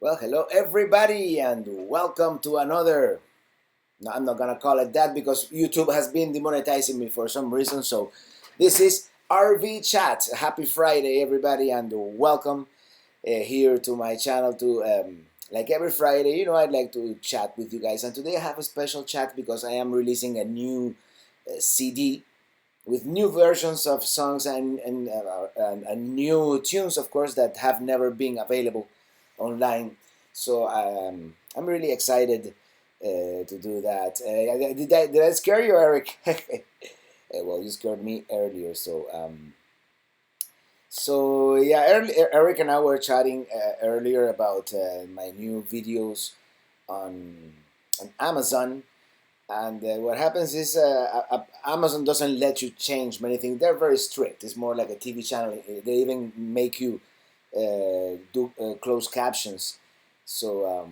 Well, hello everybody, and welcome to another. No, I'm not gonna call it that because YouTube has been demonetizing me for some reason. So, this is RV Chat. Happy Friday, everybody, and welcome here to my channel. Like every Friday, I'd like to chat with you guys, and today I have a special chat because I am releasing a new CD with new versions of songs and new tunes, of course, that have never been available online. So I'm really excited to do that. Did I scare you, Eric? Well, you scared me earlier. So yeah, Eric and I were chatting earlier about my new videos on Amazon. And what happens is Amazon doesn't let you change many things. They're very strict. It's more like a TV channel. They even make you do closed captions. So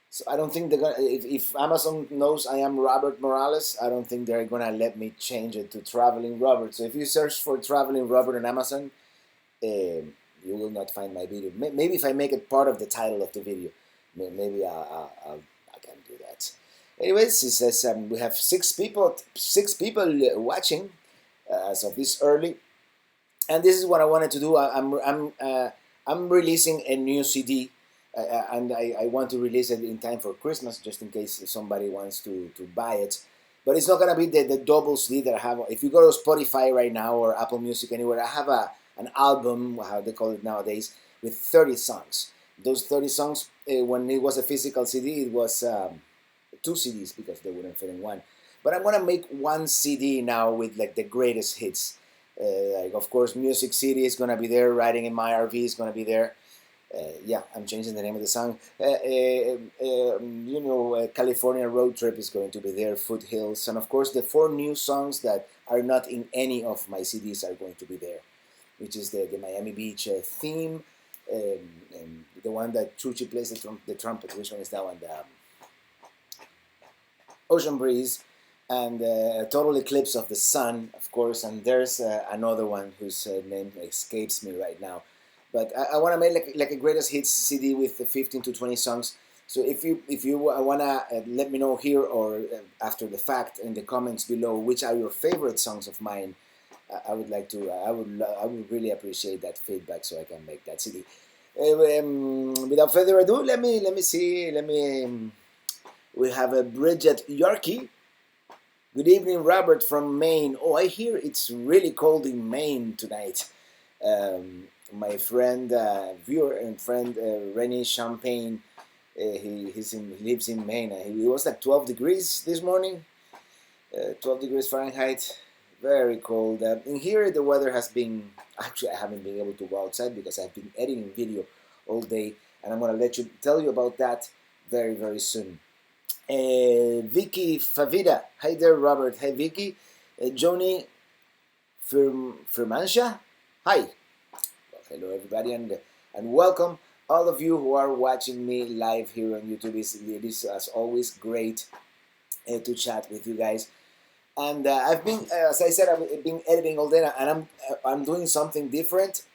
so I don't think they're gonna. If Amazon knows I am Robert Morales, I don't think they're gonna let me change it to Traveling Robert. So if you search for Traveling Robert on Amazon, you will not find my video. Maybe if I make it part of the title of the video, maybe I can do that. Anyways, it says we have six people watching as of this early, and this is what I wanted to do. I'm releasing a new CD, and I want to release it in time for Christmas, just in case somebody wants to buy it. But it's not gonna be the double CD that I have. If you go to Spotify right now or Apple Music anywhere, I have an album, how they call it nowadays, with 30 songs. Those 30 songs, when it was a physical CD, it was two CDs because they wouldn't fit in one. But I'm gonna make one CD now with like the greatest hits. Like of course, Music City is gonna be there. Riding in My RV is gonna be there. Yeah, I'm changing the name of the song. California Road Trip is going to be there. Foothills, and of course, the four new songs that are not in any of my CDs are going to be there, which is the Miami Beach theme, and the one that Chuchi plays the trumpet. Which one is that one? The Ocean Breeze, and Total Eclipse of the Sun, of course. And there's another one whose name escapes me right now. But I want to make like a greatest hits CD with 15 to 20 songs. So if you wanna let me know here or after the fact in the comments below which are your favorite songs of mine, I would like to. I would really appreciate that feedback so I can make that CD. Without further ado, let me see. We have a Bridget Yorkie. Good evening, Robert from Maine. Oh, I hear it's really cold in Maine tonight. My friend, viewer and friend, Rennie Champagne, he lives in Maine. It was like 12 degrees this morning, 12 degrees Fahrenheit. Very cold. In here, the weather has been. Actually, I haven't been able to go outside because I've been editing video all day, and I'm gonna tell you about that very very soon. Vicky Favida. Hi there, Robert. Hey, Vicky. Joni Firmansha. Hi. Well, hello, everybody, and welcome all of you who are watching me live here on YouTube. It is as always great to chat with you guys. And I've been, as I said, I've been editing all day, and I'm doing something different.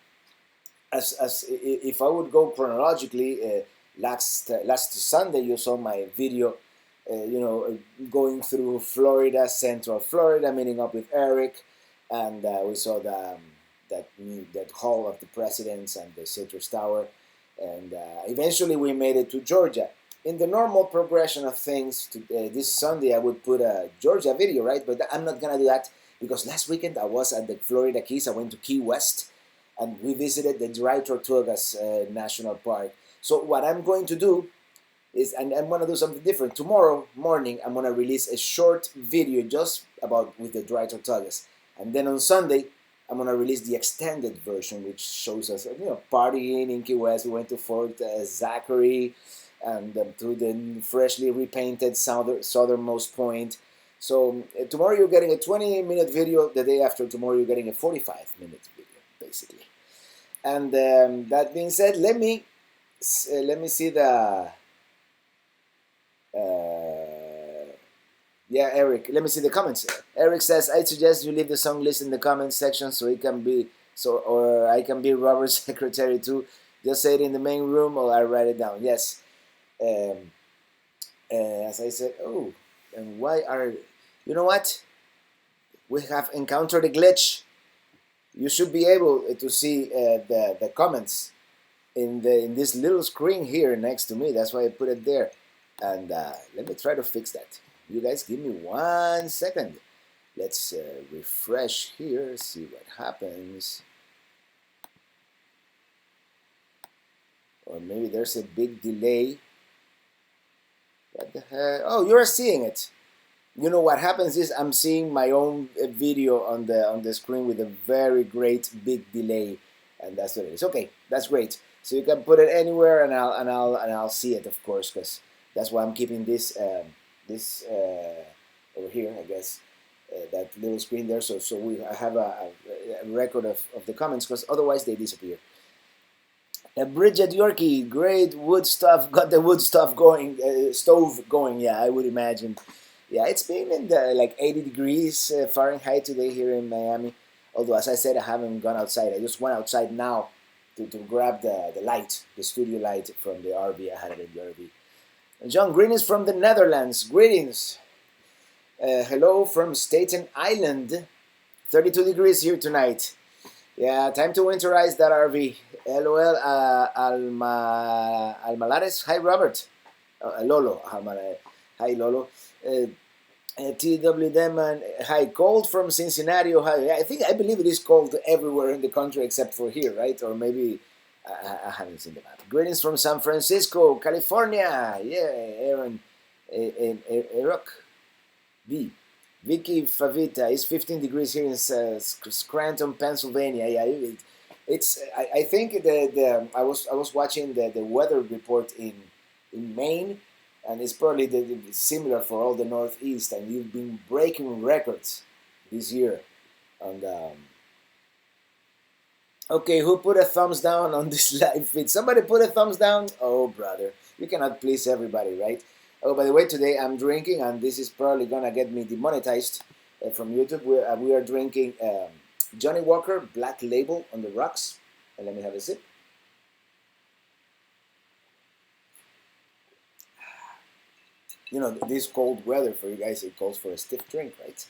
As if I would go chronologically, last Sunday you saw my video going through Florida, Central Florida, meeting up with Eric, and we saw that hall of the presidents and the Citrus Tower, and eventually we made it to Georgia. In the normal progression of things, this Sunday I would put a Georgia video, right? But I'm not gonna do that because last weekend I was at the Florida Keys. I went to Key West, and we visited the Dry Tortugas National Park. So what I'm going to do is, and I'm gonna do something different. Tomorrow morning, I'm gonna release a short video just about with the Dry Tortugas, and then on Sunday, I'm gonna release the extended version, which shows us, partying in Key West. We went to Fort Zachary, and to the freshly repainted southernmost point. So tomorrow you're getting a 20-minute video. The day after tomorrow, you're getting a 45-minute video, basically. And that being said, let me see the. Yeah, Eric. Let me see the comments. Eric says, "I suggest you leave the song list in the comments section so it can be or I can be Robert's secretary too. Just say it in the main room, or I write it down. Yes. Um, as I said, oh, and why are, you know what? We have encountered a glitch. You should be able to see the comments in this little screen here next to me. That's why I put it there. And let me try to fix that. You guys give me 1 second. Let's refresh here, see what happens. Or maybe there's a big delay. What the heck? Oh, you're seeing it. You know what happens is I'm seeing my own video on the screen with a very great big delay, and that's what it is. Okay, that's great. So you can put it anywhere, and I'll see it, of course, because that's why I'm keeping this over here, I guess, that little screen there. So I have a record of the comments, because otherwise they disappear. Bridget Yorkie, great wood stuff. Got the wood stuff going, stove going. Yeah, I would imagine. Yeah, it's been in the like 80 degrees Fahrenheit today here in Miami. Although, as I said, I haven't gone outside. I just went outside now to grab the light, the studio light from the RV. I had it in the RV. And John Green is from the Netherlands. Greetings. Hello from Staten Island. 32 degrees here tonight. Yeah, time to winterize that RV. LOL, Almalares. Hi, Robert. Lolo. Hi, Lolo. TWDM and hi, cold from Cincinnati, Ohio. I believe it is cold everywhere in the country except for here, right? Or maybe I haven't seen the map. Greetings from San Francisco, California. Yeah, Aaron, Erok, V. Vicky Favita. It's 15 degrees here in Scranton, Pennsylvania. Yeah, it's. I think I was watching the weather report in Maine, and it's probably similar for all the Northeast. And you've been breaking records this year. And okay, who put a thumbs down on this live feed? Somebody put a thumbs down. Oh, brother, you cannot please everybody, right? Oh, by the way, today I'm drinking, and this is probably gonna get me demonetized from YouTube. We are drinking Johnny Walker Black Label on the rocks. And let me have a sip. You know, this cold weather for you guys, it calls for a stiff drink, right?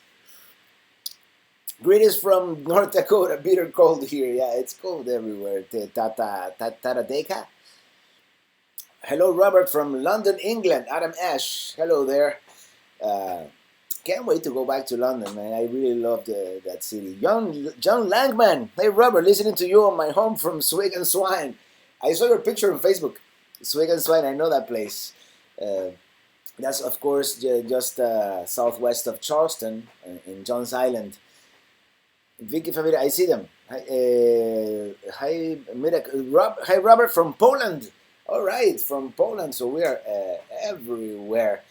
Greetings from North Dakota, bitter cold here. Yeah, it's cold everywhere. Taradeka. Hello, Robert from London, England. Adam Ash. Hello there. Can't wait to go back to London, man. I really love that city. John Langman. Hey, Robert, listening to you on my home from Swig and Swine. I saw your picture on Facebook. Swig and Swine, I know that place. That's, of course, just southwest of Charleston in John's Island. Vicky Favira, I see them. Hi, Robert from Poland. All right, from Poland. So we are everywhere.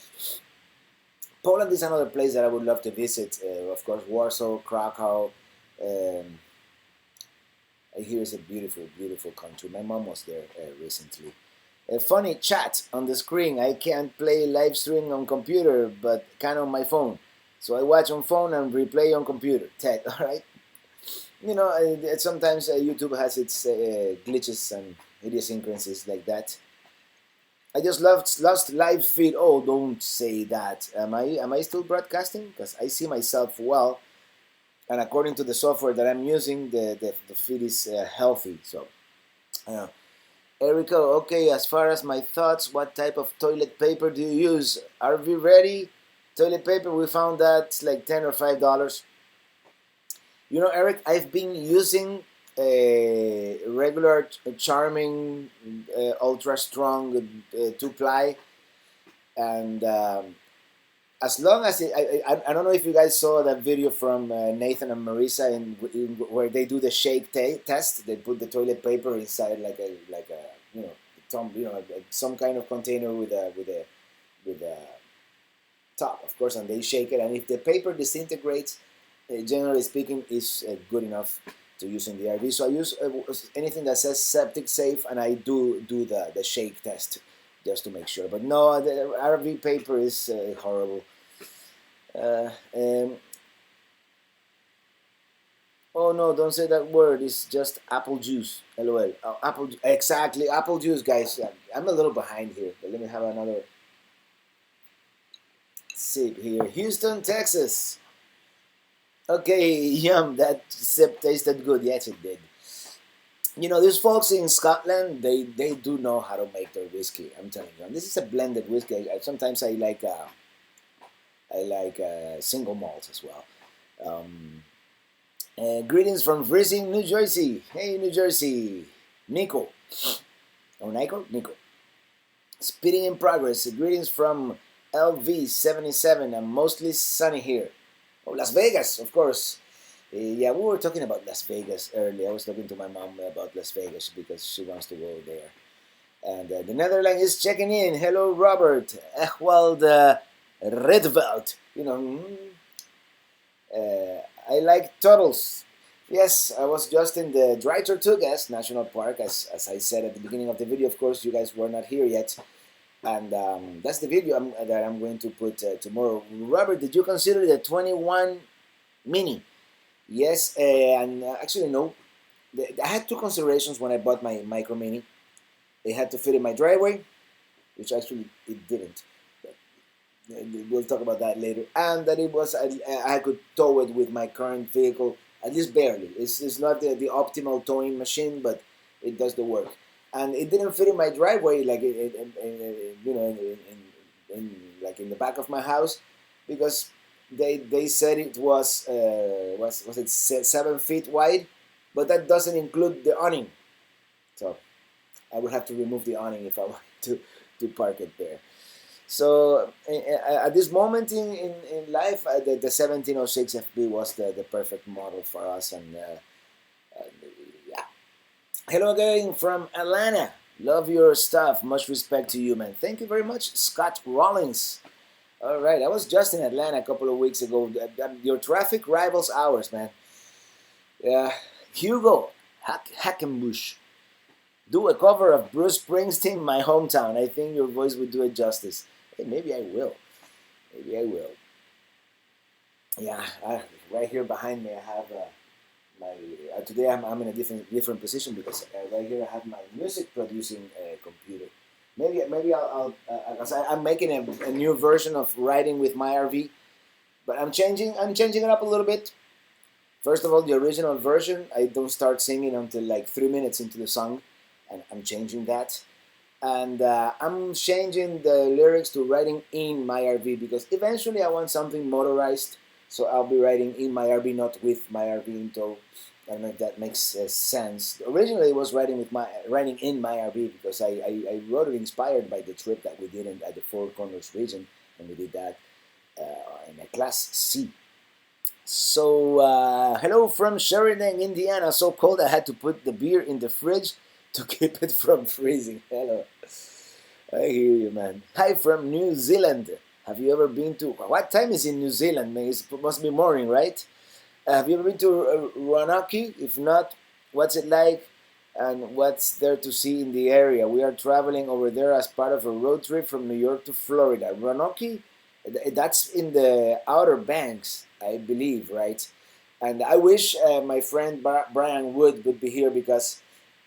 Poland is another place that I would love to visit. Of course, Warsaw, Krakow. I hear it's a beautiful, beautiful country. My mom was there recently. A funny chat on the screen. I can't play live stream on computer, but can on my phone. So I watch on phone and replay on computer. Ted, all right. You know, sometimes YouTube has its glitches and idiosyncrasies like that. I just lost live feed. Oh, don't say that. Am I still broadcasting? Because I see myself well, and according to the software that I'm using, the feed is healthy. So, Erica, okay. As far as my thoughts, what type of toilet paper do you use? Are we ready? Toilet paper, we found that like $10 or $5. You know, Eric, I've been using a regular Charming ultra strong 2-ply, and as long as I don't know if you guys saw that video from Nathan and Marisa where they do the shake test. They put the toilet paper inside like a some kind of container with a top, of course, and they shake it, and if the paper disintegrates, generally speaking, is good enough to use in the RV. So I use anything that says septic safe, and I do the shake test just to make sure. But no, the RV paper is horrible. Oh no, don't say that word. It's just apple juice. LOL. Oh, exactly, apple juice, guys. Yeah, I'm a little behind here, but let me have another sip here. Houston, Texas. Okay, yum. That sip tasted good. Yes, it did. You know, these folks in Scotland, they do know how to make their whiskey. I'm telling you. And this is a blended whiskey. Sometimes I like single malts as well. Um, Greetings from Freezing, New Jersey. Hey, New Jersey. Nico. Oh, Nico? Nico. Speeding in progress. Greetings from LV77. I'm mostly sunny here. Oh, Las Vegas, of course. Yeah, we were talking about Las Vegas earlier. I was talking to my mom about Las Vegas because she wants to go there. And the Netherlands is checking in. Hello, Robert. Echwald Redveld. You know, I like turtles. Yes, I was just in the Dry Tortugas National Park, as I said at the beginning of the video. Of course, you guys were not here yet. And that's the video that I'm going to put tomorrow. Robert, did you consider the 21 Mini? Yes, and actually no. I had two considerations when I bought my Micro Mini. It had to fit in my driveway, which actually it didn't. But we'll talk about that later. And that it was I could tow it with my current vehicle, at least barely. It's not the optimal towing machine, but it does the work. And it didn't fit in my driveway, like you know, like in the back of my house, because they said it was it 7 feet wide, but that doesn't include the awning. So I would have to remove the awning if I wanted to park it there. So at this moment in life, the 1706 FB was the perfect model for us, and yeah. Hello again from Atlanta. Love your stuff. Much respect to you, man. Thank you very much, Scott Rawlins. All right, I was just in Atlanta a couple of weeks ago. Your traffic rivals ours, man. Hugo Hackenbush. Do a cover of Bruce Springsteen, My Hometown. I think your voice would do it justice. Hey, maybe I will. Maybe I will. Yeah, right here behind me, I have my. Today I'm in a different position because right here I have my music producing computer. Maybe I'll cause I'm making a new version of writing with my RV, but I'm changing it up a little bit. First of all, the original version, I don't start singing until like 3 minutes into the song, and I'm changing that. And I'm changing the lyrics to writing in my RV because eventually I want something motorized, so I'll be writing in my RV, not with my RV in tow. I don't know if that makes sense. Originally, it was writing in my RV because I wrote it inspired by the trip that we did at the Four Corners region, and we did that in a Class C. So, hello from Sheridan, Indiana. So cold I had to put the beer in the fridge to keep it from freezing. Hello. I hear you, man. Hi from New Zealand. Have you ever been to... What time is in New Zealand, man? It must be morning, right? Have you ever been to Roanoke? If not, what's it like? And what's there to see in the area? We are traveling over there as part of a road trip from New York to Florida. Roanoke? That's in the Outer Banks, I believe, right? And I wish my friend Brian would be here because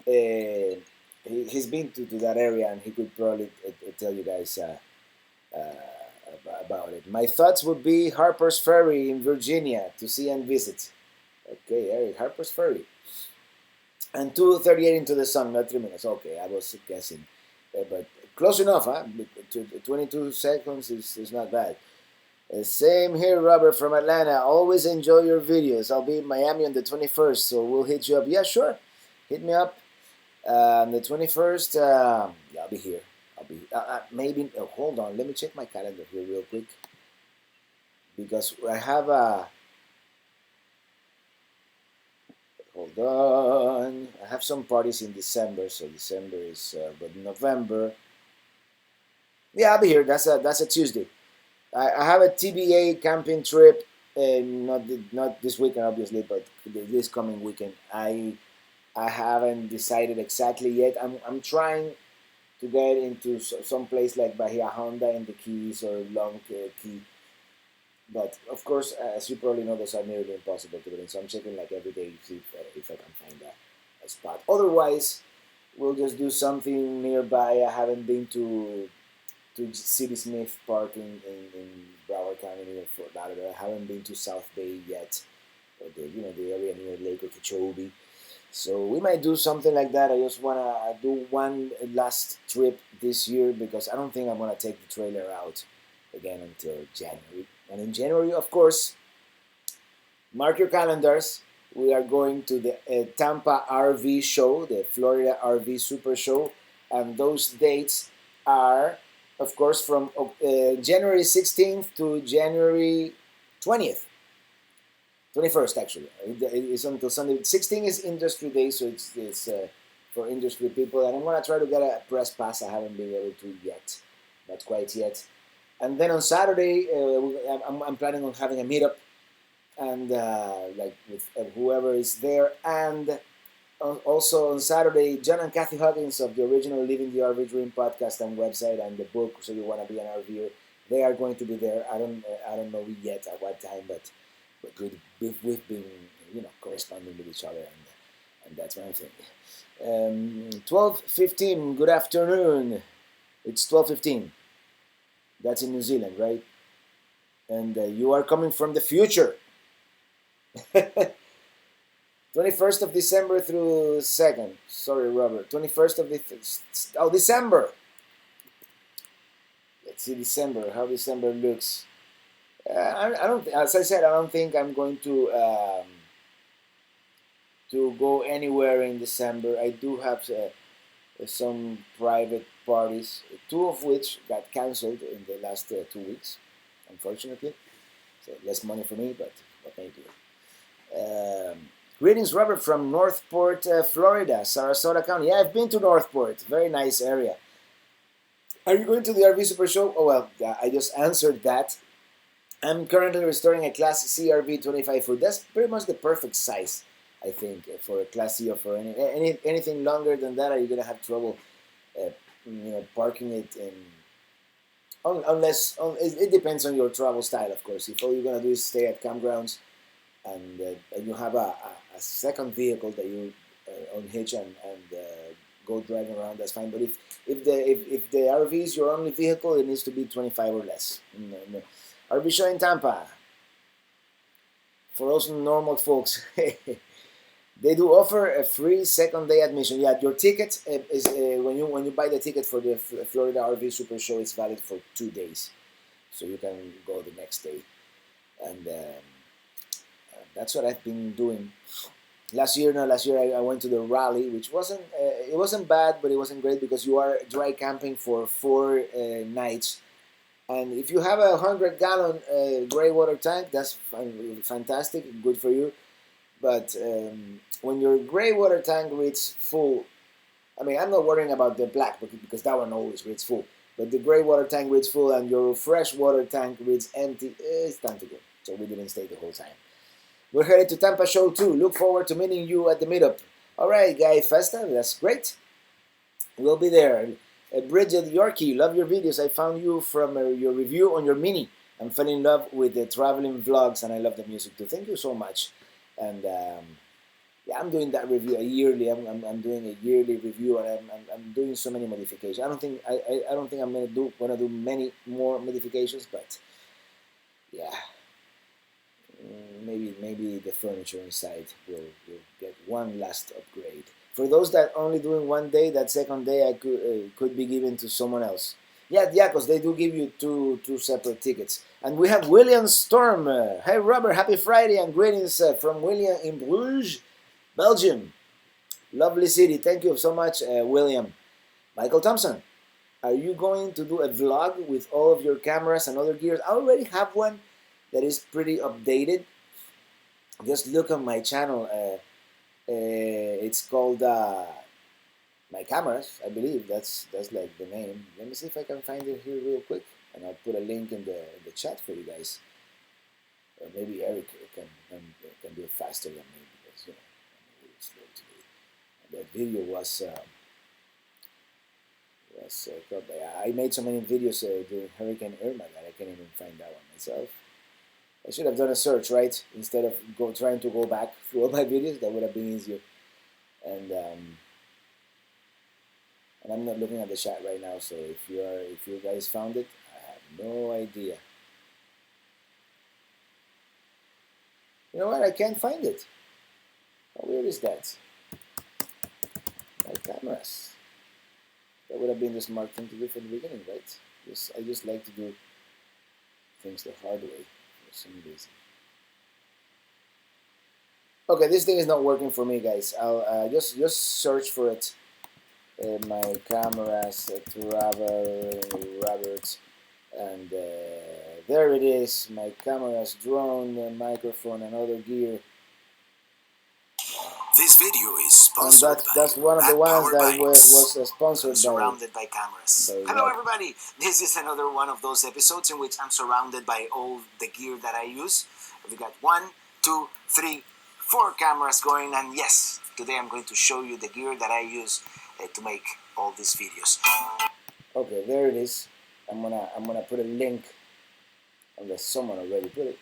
he's been to that area and he could probably tell you guys about it. My thoughts would be Harper's Ferry in Virginia to see and visit. Okay, Eric, Harper's Ferry. And 2:38 into the sun, not 3 minutes. Okay, I was guessing. But close enough, huh? 22 seconds is not bad. Same here, Robert from Atlanta. Always enjoy your videos. I'll be in Miami on the 21st, so we'll hit you up. Yeah, sure. Hit me up. On the 21st, yeah, I'll be here. I'll be maybe. Oh, hold on. Let me check my calendar here real quick because I have a. Hold on. I have some parties in December, so December is. But November. Yeah, I'll be here. That's a Tuesday. I have a TBA camping trip. Not this weekend, obviously, but this coming weekend. I haven't decided exactly yet. I'm trying to get into some place like Bahia Honda in the Keys or Long Key. But of course, as you probably know, those are nearly impossible to get in. So I'm checking like every day to see if I can find a spot. Otherwise, we'll just do something nearby. I haven't been to City Smith Park in Broward County near Fort Lauderdale. I haven't been to South Bay yet, or the area near Lake Okeechobee. So we might do something like that. I just wanna do one last trip this year because I don't think I'm gonna take the trailer out again until January. And in January, of course, mark your calendars. We are going to the Tampa RV show, the Florida RV Super Show, and those dates are, of course, from January 16th to January 20th. 21st actually. It's until Sunday. 16 is industry day, so it's for industry people. And I'm gonna try to get a press pass. I haven't been able to yet, not quite yet. And then on Saturday, I'm planning on having a meetup, and like with whoever is there. And also on Saturday, John and Kathy Huggins of the original Living the RV Dream podcast and website and the book, So You Wanna Be an RVer, they are going to be there. I don't know yet at what time, but we've been corresponding with each other, and that's one thing. 12:15. Good afternoon. It's 12:15. That's in New Zealand, right? And you are coming from the future. 21st of December through 2nd. Sorry, Robert. 21st of December. Let's see December. How December looks. I don't. As I said, I don't think I'm going to go anywhere in December. I do have some private parties, two of which got canceled in the last 2 weeks, unfortunately. So less money for me, but what may do. Greetings, Robert, from Northport, Florida, Sarasota County. Yeah, I've been to Northport. Very nice area. Are you going to the RV Super Show? Oh, well, I just answered that. I'm currently restoring a Class C RV 25 foot. That's pretty much the perfect size, I think, for a Class C or for anything longer than that. Are you gonna have trouble, parking it in? Unless it depends on your travel style, of course. If all you're gonna do is stay at campgrounds, and you have a second vehicle that you unhitch and go driving around, that's fine. But if the RV is your only vehicle, it needs to be 25 or less. No. RV show in Tampa. For us normal folks, they do offer a free second day admission. Yeah, your ticket is when you buy the ticket for the Florida RV Super Show, it's valid for 2 days, so you can go the next day, and that's what I've been doing. Last year I went to the rally, which wasn't bad, but it wasn't great because you are dry camping for 4 nights. And if you have a 100-gallon gray water tank, that's fantastic, good for you. But when your gray water tank reads full, I mean, I'm not worrying about the black because that one always reads full. But the gray water tank reads full and your fresh water tank reads empty, it's time to go. So we didn't stay the whole time. We're headed to Tampa Show 2. Look forward to meeting you at the meetup. All right, Guy Festa, that's great. We'll be there. Bridget Yorkie, love your videos. I found you from your review on your Mini and fell in love with the traveling vlogs, and I love the music too. Thank you so much. And yeah, I'm doing that review yearly. I'm doing a yearly review, and I'm doing so many modifications. I don't think I'm gonna do many more modifications, but yeah, maybe the furniture inside will get one last upgrade. For those that only doing 1 day, that second day I could be given to someone else. Yeah, because they do give you two separate tickets. And we have William Storm. Hey, Robert, happy Friday and greetings from William in Bruges, Belgium. Lovely city. Thank you so much, William. Michael Thompson, are you going to do a vlog with all of your cameras and other gears? I already have one that is pretty updated. Just look on my channel. It's called My Cameras, I believe. That's like the name. Let me see if I can find it here real quick, and I'll put a link in the chat for you guys. Or maybe Eric can do it faster than me because I'm a little slow today. And that video was I made so many videos during Hurricane Irma that I can't even find that one myself. I should have done a search, right? Instead of trying to go back through all my videos. That would have been easier. And I'm not looking at the chat right now, so if you guys found it, I have no idea. You know what? I can't find it. How weird is that? My cameras. That would have been the smart thing to do from the beginning, right? I just like to do things the hard way for some reason. Okay, this thing is not working for me, guys. I'll just search for it. My cameras, Robert, and there it is. My cameras, drone, microphone, and other gear. This video is sponsored that's one of the ones that was sponsored by. Surrounded by cameras. Hello, everybody. This is another one of those episodes in which I'm surrounded by all the gear that I use. We got 1, 2, 3, 4 cameras going, and yes, today I'm going to show you the gear that I use to make all these videos. Okay, there it is. I'm gonna put a link. Unless someone already put it.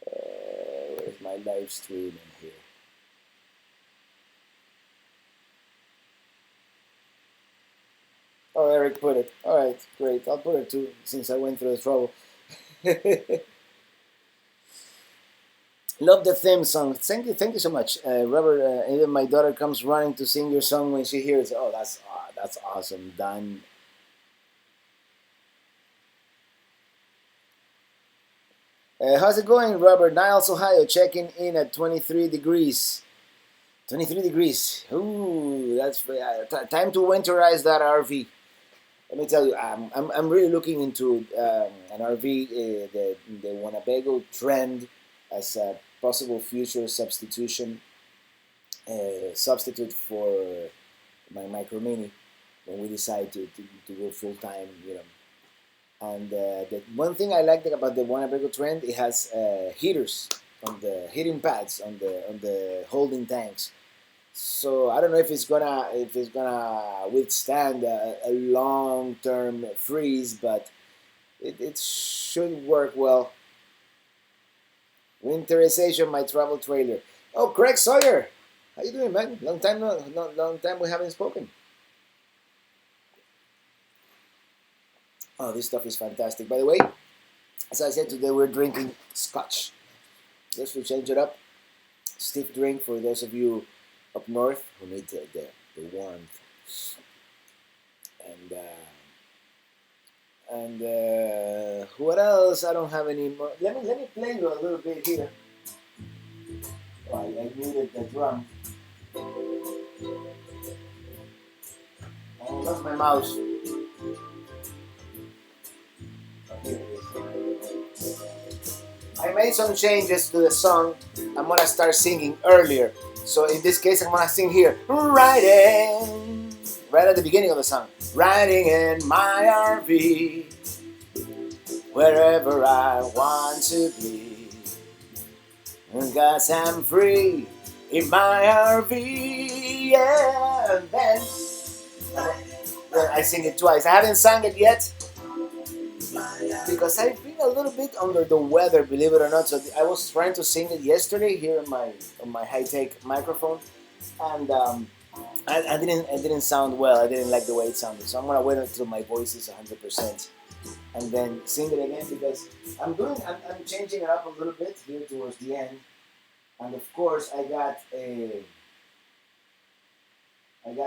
Where's my live stream in here? Oh, Eric put it. All right, great. I'll put it too, since I went through the trouble. Love the theme song. Thank you so much, Robert. Even my daughter comes running to sing your song when she hears. Oh, that's awesome, done. How's it going, Robert? Niles, Ohio, checking in at 23 degrees. 23 degrees. Ooh, that's time to winterize that RV. Let me tell you, I'm really looking into an RV, the Winnebago trend as a possible future substitute for my Micro Mini when we decide to go full time, you know. And the one thing I like about the Winnebago trend, it has heaters on the heating pads on the holding tanks. So I don't know if it's gonna withstand a long-term freeze, but it should work well. Winterization, my travel trailer. Oh, Craig Sawyer, how you doing, man? Long time we haven't spoken. Oh, this stuff is fantastic. By the way, as I said, today we're drinking scotch. Just to change it up, stiff drink for those of you up north who need the warmth. And what else? I don't have any more. Let me play you a little bit here. Oh, I muted the drum. I lost my mouse. I made some changes to the song. I'm gonna start singing earlier. So in this case, I'm gonna sing here. Riding, right at the beginning of the song. Riding in my RV, wherever I want to be. Cause I'm free in my RV, yeah. And then I sing it twice. I haven't sung it yet, because I've been a little bit under the weather, believe it or not. So I was trying to sing it yesterday here on my high-tech microphone, and I didn't sound well. I didn't like the way it sounded. So I'm gonna wait until my voice is 100%, and then sing it again, because I'm changing it up a little bit here towards the end, and of course I got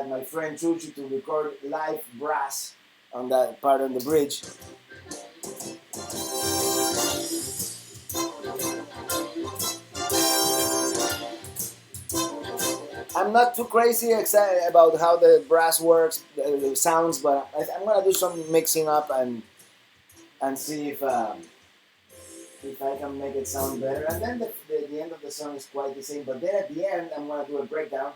my friend Chuchi to record live brass on that part on the bridge. I'm not too crazy excited about how the brass works, the sounds, but I'm gonna do some mixing up and see if I can make it sound better. And then the end of the song is quite the same, but then at the end I'm gonna do a breakdown.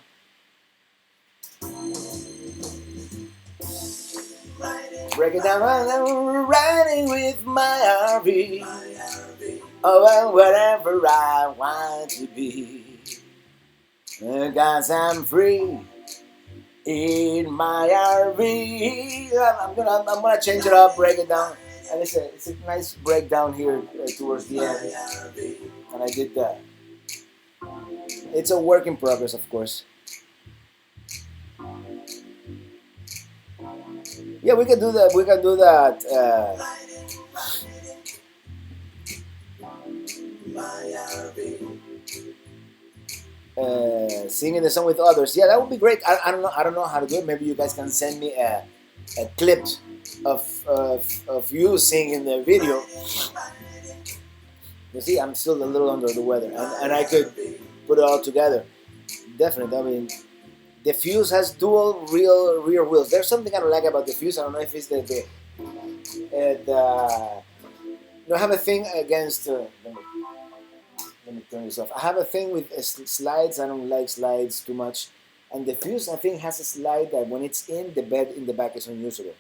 Break it down, I'm riding with my RV. Oh, well, wherever I want to be. Cause I'm free in my RV. I'm gonna change it up, break it down. And it's a nice breakdown here towards the end. And I did that. It's a work in progress, of course. Yeah, we can do that. We can do that. Singing the song with others. Yeah, that would be great. I don't know. I don't know how to do it. Maybe you guys can send me a clip of you singing the video. You see, I'm still a little under the weather, and I could put it all together. Definitely. I mean, the Fuse has dual rear wheels. There's something I don't like about the Fuse. I don't know if it's the I have a thing against. Let me turn this off. I have a thing with slides. I don't like slides too much, and the Fuse I think has a slide that when it's in the bed in the back is unusable.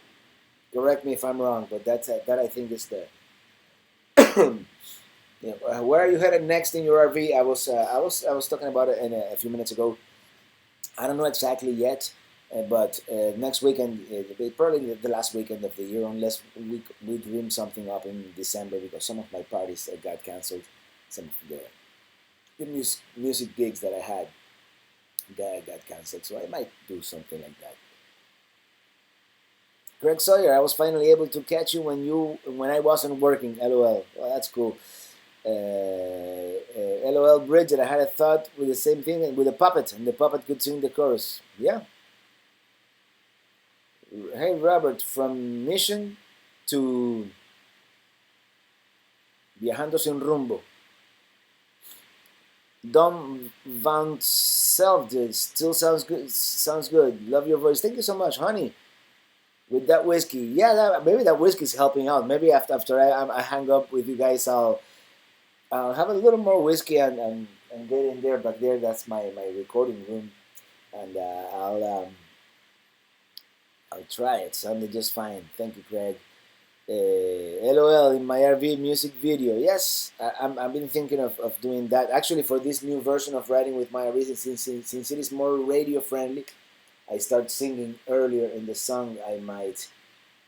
Correct me if I'm wrong, but that I think is the. Yeah, where are you headed next in your RV? I was talking about it a few minutes ago. I don't know exactly yet, but next weekend, probably the last weekend of the year, unless we dream something up in December because some of my parties got canceled. Some of the music gigs that I had got canceled, so I might do something like that. Greg Sawyer, I was finally able to catch you when I wasn't working. LOL. Well, that's cool. LOL Bridget, I had a thought with the same thing with the puppet, and the puppet could sing the chorus. Yeah. Hey Robert, from Mission to Viajando Sin Rumbo. Dom Van Selfie still sounds good. Sounds good. Love your voice. Thank you so much, honey. With that whiskey, yeah, maybe that whiskey is helping out. Maybe after I hang up with you guys, I'll have a little more whiskey and get in there back there. That's my recording room, and I'll try it. Sounded just fine. Thank you, Craig. LOL in my RV music video. Yes, I've been thinking of doing that. Actually, for this new version of Riding with my RV, since it is more radio friendly, I start singing earlier in the song. I might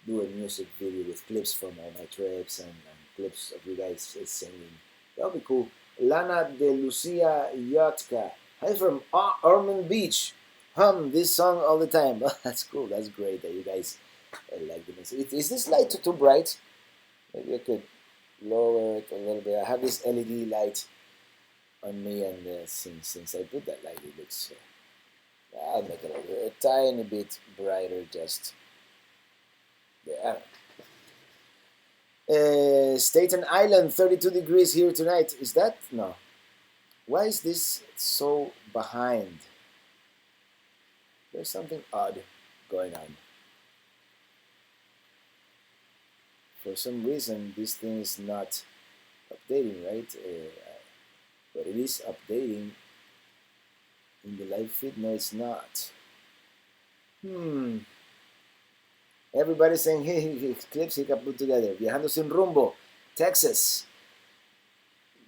do a music video with clips from all my trips and clips of you guys singing. That would be cool. Lana de Lucia Yotka. Hi from Ormond Beach. Hum this song all the time. Oh, that's cool. That's great that you guys like the music. Is this light too bright? Maybe I could lower it a little bit. I have this LED light on me, and since I put that light, it looks. I'll make it a tiny bit brighter, just there. Staten Island, 32 degrees here tonight. Is that? No. Why is this so behind? There's something odd going on. For some reason, this thing is not updating, right? But it is updating. In the live feed? No, it's not. Everybody's saying, hey, clips he can put together. Viajando Sin Rumbo, Texas.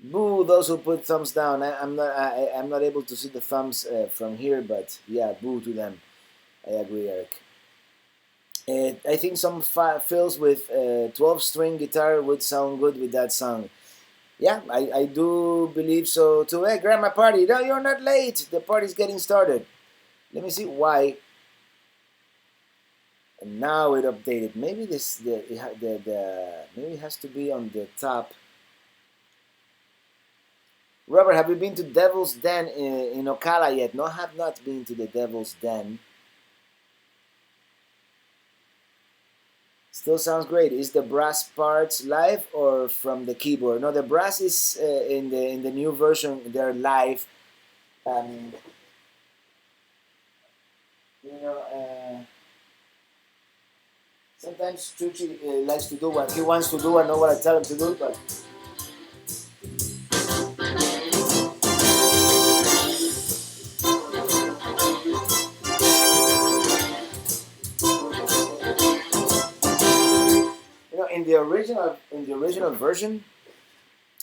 Boo, those who put thumbs down. I'm not able to see the thumbs from here, but yeah, boo to them. I agree, Eric. I think some fills with 12-string guitar would sound good with that song. Yeah, I do believe so too. Hey, grandma party. No, you're not late. The party's getting started. Let me see why. And now it updated. Maybe maybe it has to be on the top. Robert, have you been to Devil's Den in Ocala yet? No, I have not been to the Devil's Den. Still sounds great. Is the brass parts live or from the keyboard? No, the brass is in the new version. They're live. Sometimes Chuchi likes to do what he wants to do and not what I tell him to do, but. In the original version,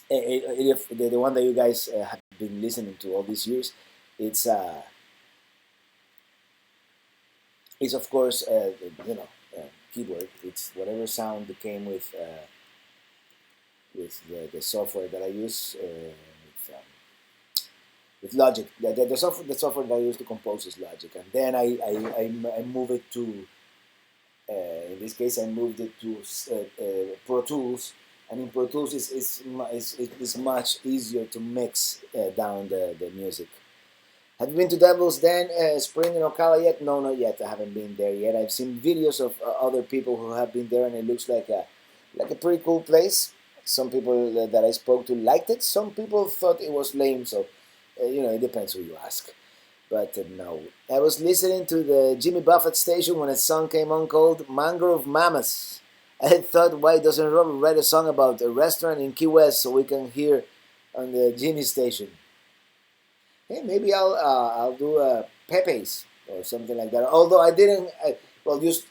the one that you guys have been listening to all these years, it's of course keyboard. It's whatever sound that came with the software that I use with Logic. The software that I use to compose is Logic, and then I move it to in this case I moved it to Pro Tools, and in Pro Tools it's much easier to mix down the music. Have you been to Devil's Den Spring in Ocala yet? No, not yet. I haven't been there yet. I've seen videos of other people who have been there, and it looks like a pretty cool place. Some people that I spoke to liked it. Some people thought it was lame. So, it depends who you ask. But no, I was listening to the Jimmy Buffett station when a song came on called "Mangrove Mamas." I thought, why doesn't Robert write a song about a restaurant in Key West so we can hear on the Jimmy station? Hey, maybe I'll do Pepe's or something like that. Although I didn't, I'll use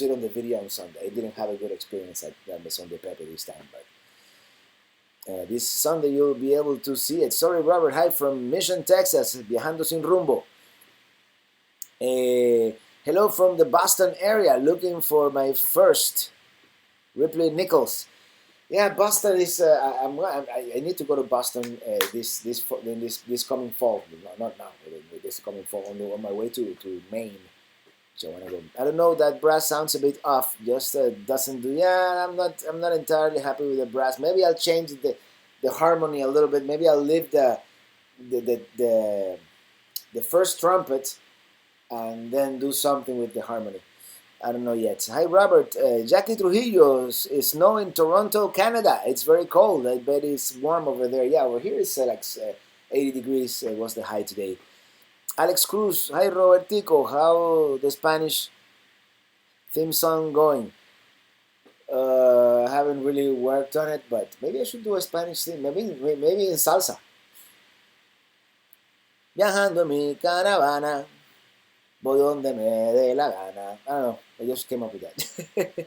it on the video on Sunday. I didn't have a good experience at the Sunday Pepe this time, but this Sunday you'll be able to see it. Sorry, Robert. Hi from Mission, Texas. Viajando sin rumbo. Hello from the Boston area. Looking for my first Ripley Nichols. Yeah, Boston is. I need to go to Boston this coming fall. Not now. This coming fall on my way to Maine. So I want to go. I don't know. That brass sounds a bit off. Just doesn't do. Yeah, I'm not entirely happy with the brass. Maybe I'll change the harmony a little bit. Maybe I'll leave the first trumpet and then do something with the harmony. I don't know yet. Hi, Robert. Jackie Trujillo is snow in Toronto, Canada. It's very cold. I bet it's warm over there. Yeah, over here it's like 80 degrees was the high today. Alex Cruz. Hi, Robertico. How the Spanish theme song going? I haven't really worked on it, but maybe I should do a Spanish theme. Maybe in salsa. Viajando en mi caravana. Voy donde me dé la gana. I don't know. I just came up with that.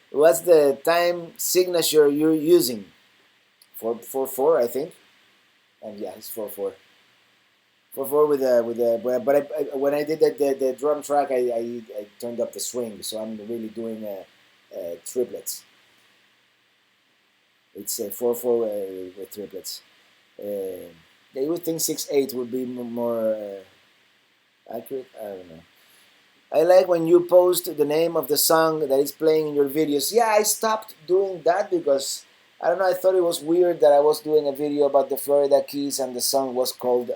What's the time signature you're using? 4/4, I think. And yeah, it's 4/4. 4/4 with the. But when I did the drum track, I turned up the swing, so I'm really doing triplets. It's 4/4 with triplets. I would think 6/8 would be more accurate. I don't know. I like when you post the name of the song that is playing in your videos. Yeah, I stopped doing that because I don't know. I thought it was weird that I was doing a video about the Florida Keys and the song was called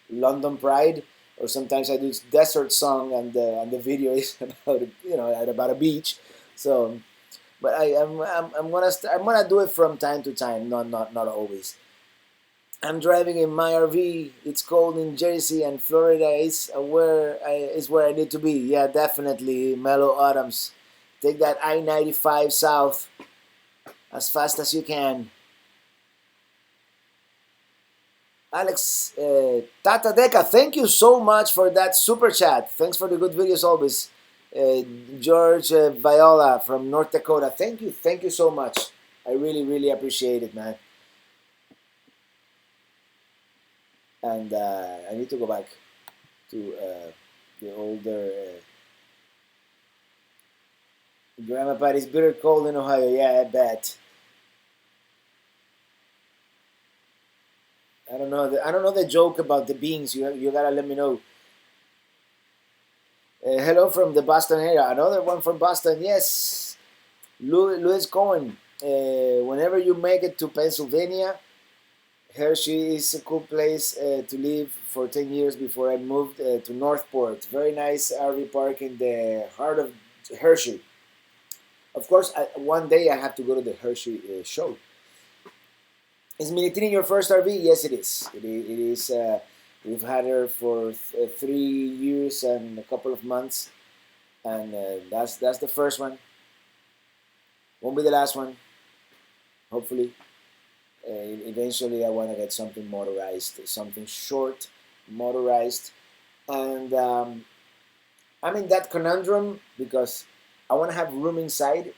London Pride. Or sometimes I do desert song and the video is about a beach. So, but I'm gonna do it from time to time. Not always. I'm driving in my RV. It's cold in Jersey, and Florida is where I need to be. Yeah, definitely, Mellow Autumns. Take that I-95 south as fast as you can. Alex Tata Deca, thank you so much for that super chat. Thanks for the good videos always. George Viola from North Dakota, thank you so much. I really appreciate it, man. And I need to go back to the older Grandma Patty's bitter cold in Ohio. Yeah, I bet. I don't know the joke about the beans. You gotta let me know. Hello from the Boston area. Another one from Boston. Yes, Louis Cohen. Whenever you make it to Pennsylvania, Hershey is a cool place to live for 10 years before I moved to Northport. Very nice RV park in the heart of Hershey. Of course, one day I have to go to the Hershey show. Is Minitini your first RV? Yes, it is. It is. We've had her for 3 years and a couple of months, and that's the first one. Won't be the last one. Hopefully. Eventually I want to get something motorized, something short, motorized, and I'm in that conundrum because I want to have room inside,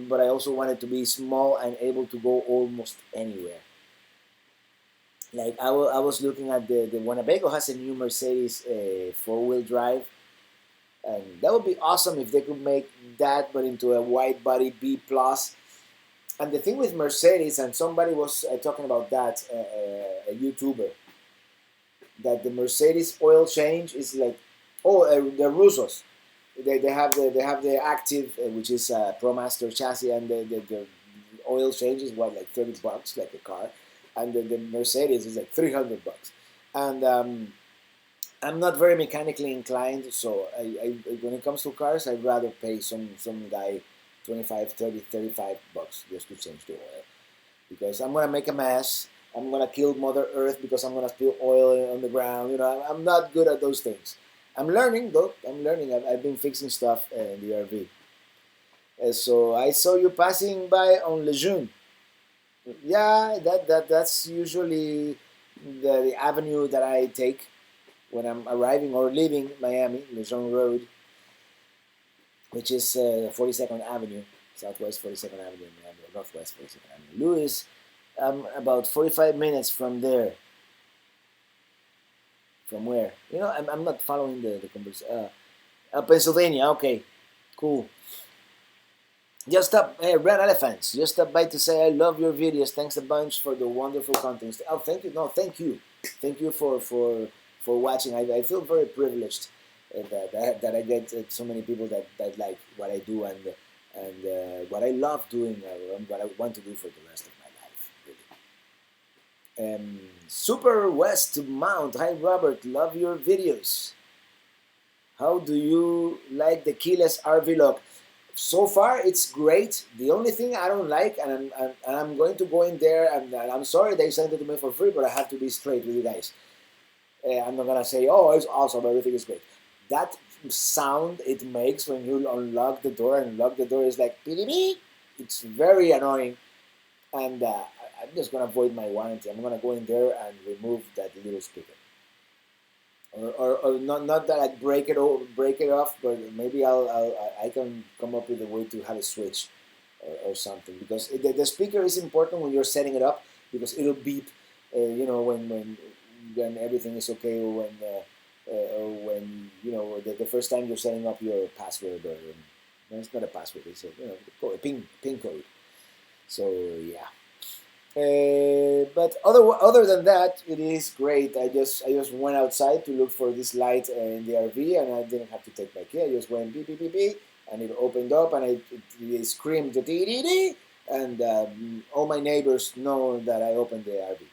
but I also want it to be small and able to go almost anywhere. Like I was looking at the Winnebago has a new Mercedes 4-wheel drive, and that would be awesome if they could make that, but into a wide body B plus. And the thing with Mercedes, and somebody was talking about that, a YouTuber, that the Mercedes oil change is like, oh, the Russos, they have the active, which is a ProMaster chassis, and the oil change is what, like $30, like a car, and the Mercedes is like $300. And I'm not very mechanically inclined, so when it comes to cars, I'd rather pay some guy 25, 30, $35 just to change the oil, because I'm gonna make a mess. I'm gonna kill Mother Earth because I'm gonna spill oil on the ground. I'm not good at those things. I'm learning though. I'm learning. I've been fixing stuff in the RV. So I saw you passing by on Lejeune. Yeah, that's usually the avenue that I take when I'm arriving or leaving Miami, Lejeune Road, which is 42nd Avenue, Southwest 42nd Avenue, Miami, or Northwest 42nd Avenue. Lewis, I'm about 45 minutes from there. From where? I'm not following the conversation. Pennsylvania, okay, cool. Just stop, hey, Red Elephants. Just stop by to say I love your videos. Thanks a bunch for the wonderful content. Oh, thank you. No, thank you for watching. I feel very privileged that I get so many people that like what I do, and what I love doing, and what I want to do for the rest of my life. Really. Super West Mount. Hi Robert, love your videos. How do you like the keyless RV lock? So far, it's great. The only thing I don't like, and I'm going to go in there, and I'm sorry they sent it to me for free, but I have to be straight with you guys. I'm not gonna say, oh, it's awesome, everything is great. That sound it makes when you unlock the door and lock the door is like, it's very annoying, and I'm just gonna void my warranty. I'm gonna go in there and remove that little speaker. Or not that I break it off, but maybe I can come up with a way to have a switch or something, because the speaker is important when you're setting it up, because it'll beep, when everything is okay, or when the first time you're setting up your password, or it's not a password, it's a pin code. So yeah. But other than that, it is great. I just went outside to look for this light in the RV, and I didn't have to take my key. I just went beep beep beep beep, and it opened up, and it screamed dee dee dee, and all my neighbors know that I opened the RV.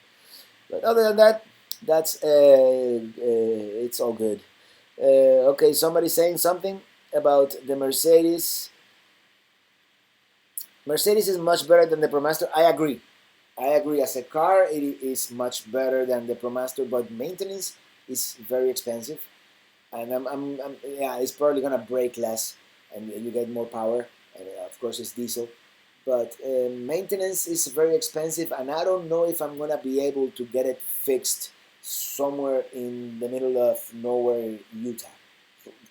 But other than that, that's it's all good. Okay, somebody saying something about the Mercedes. Mercedes is much better than the ProMaster. I agree. As a car, it is much better than the ProMaster, but maintenance is very expensive, and yeah, it's probably gonna break less, and you get more power, and of course it's diesel, but maintenance is very expensive, and I don't know if I'm gonna be able to get it fixed somewhere in the middle of nowhere, Utah.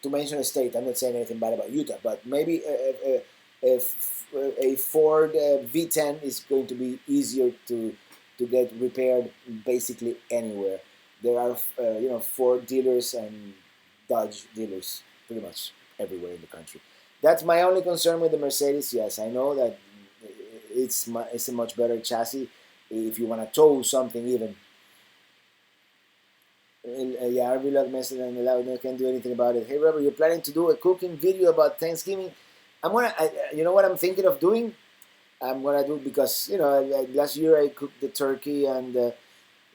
To mention a state, I'm not saying anything bad about Utah, but maybe a Ford V10 is going to be easier to get repaired basically anywhere. There are Ford dealers and Dodge dealers pretty much everywhere in the country. That's my only concern with the Mercedes. Yes, I know that it's a much better chassis if you want to tow something even. Yeah, I really love messing and I can't do anything about it. Hey Robert, you're planning to do a cooking video about Thanksgiving? You know what I'm thinking of doing? I'm gonna do, because last year I cooked the turkey, and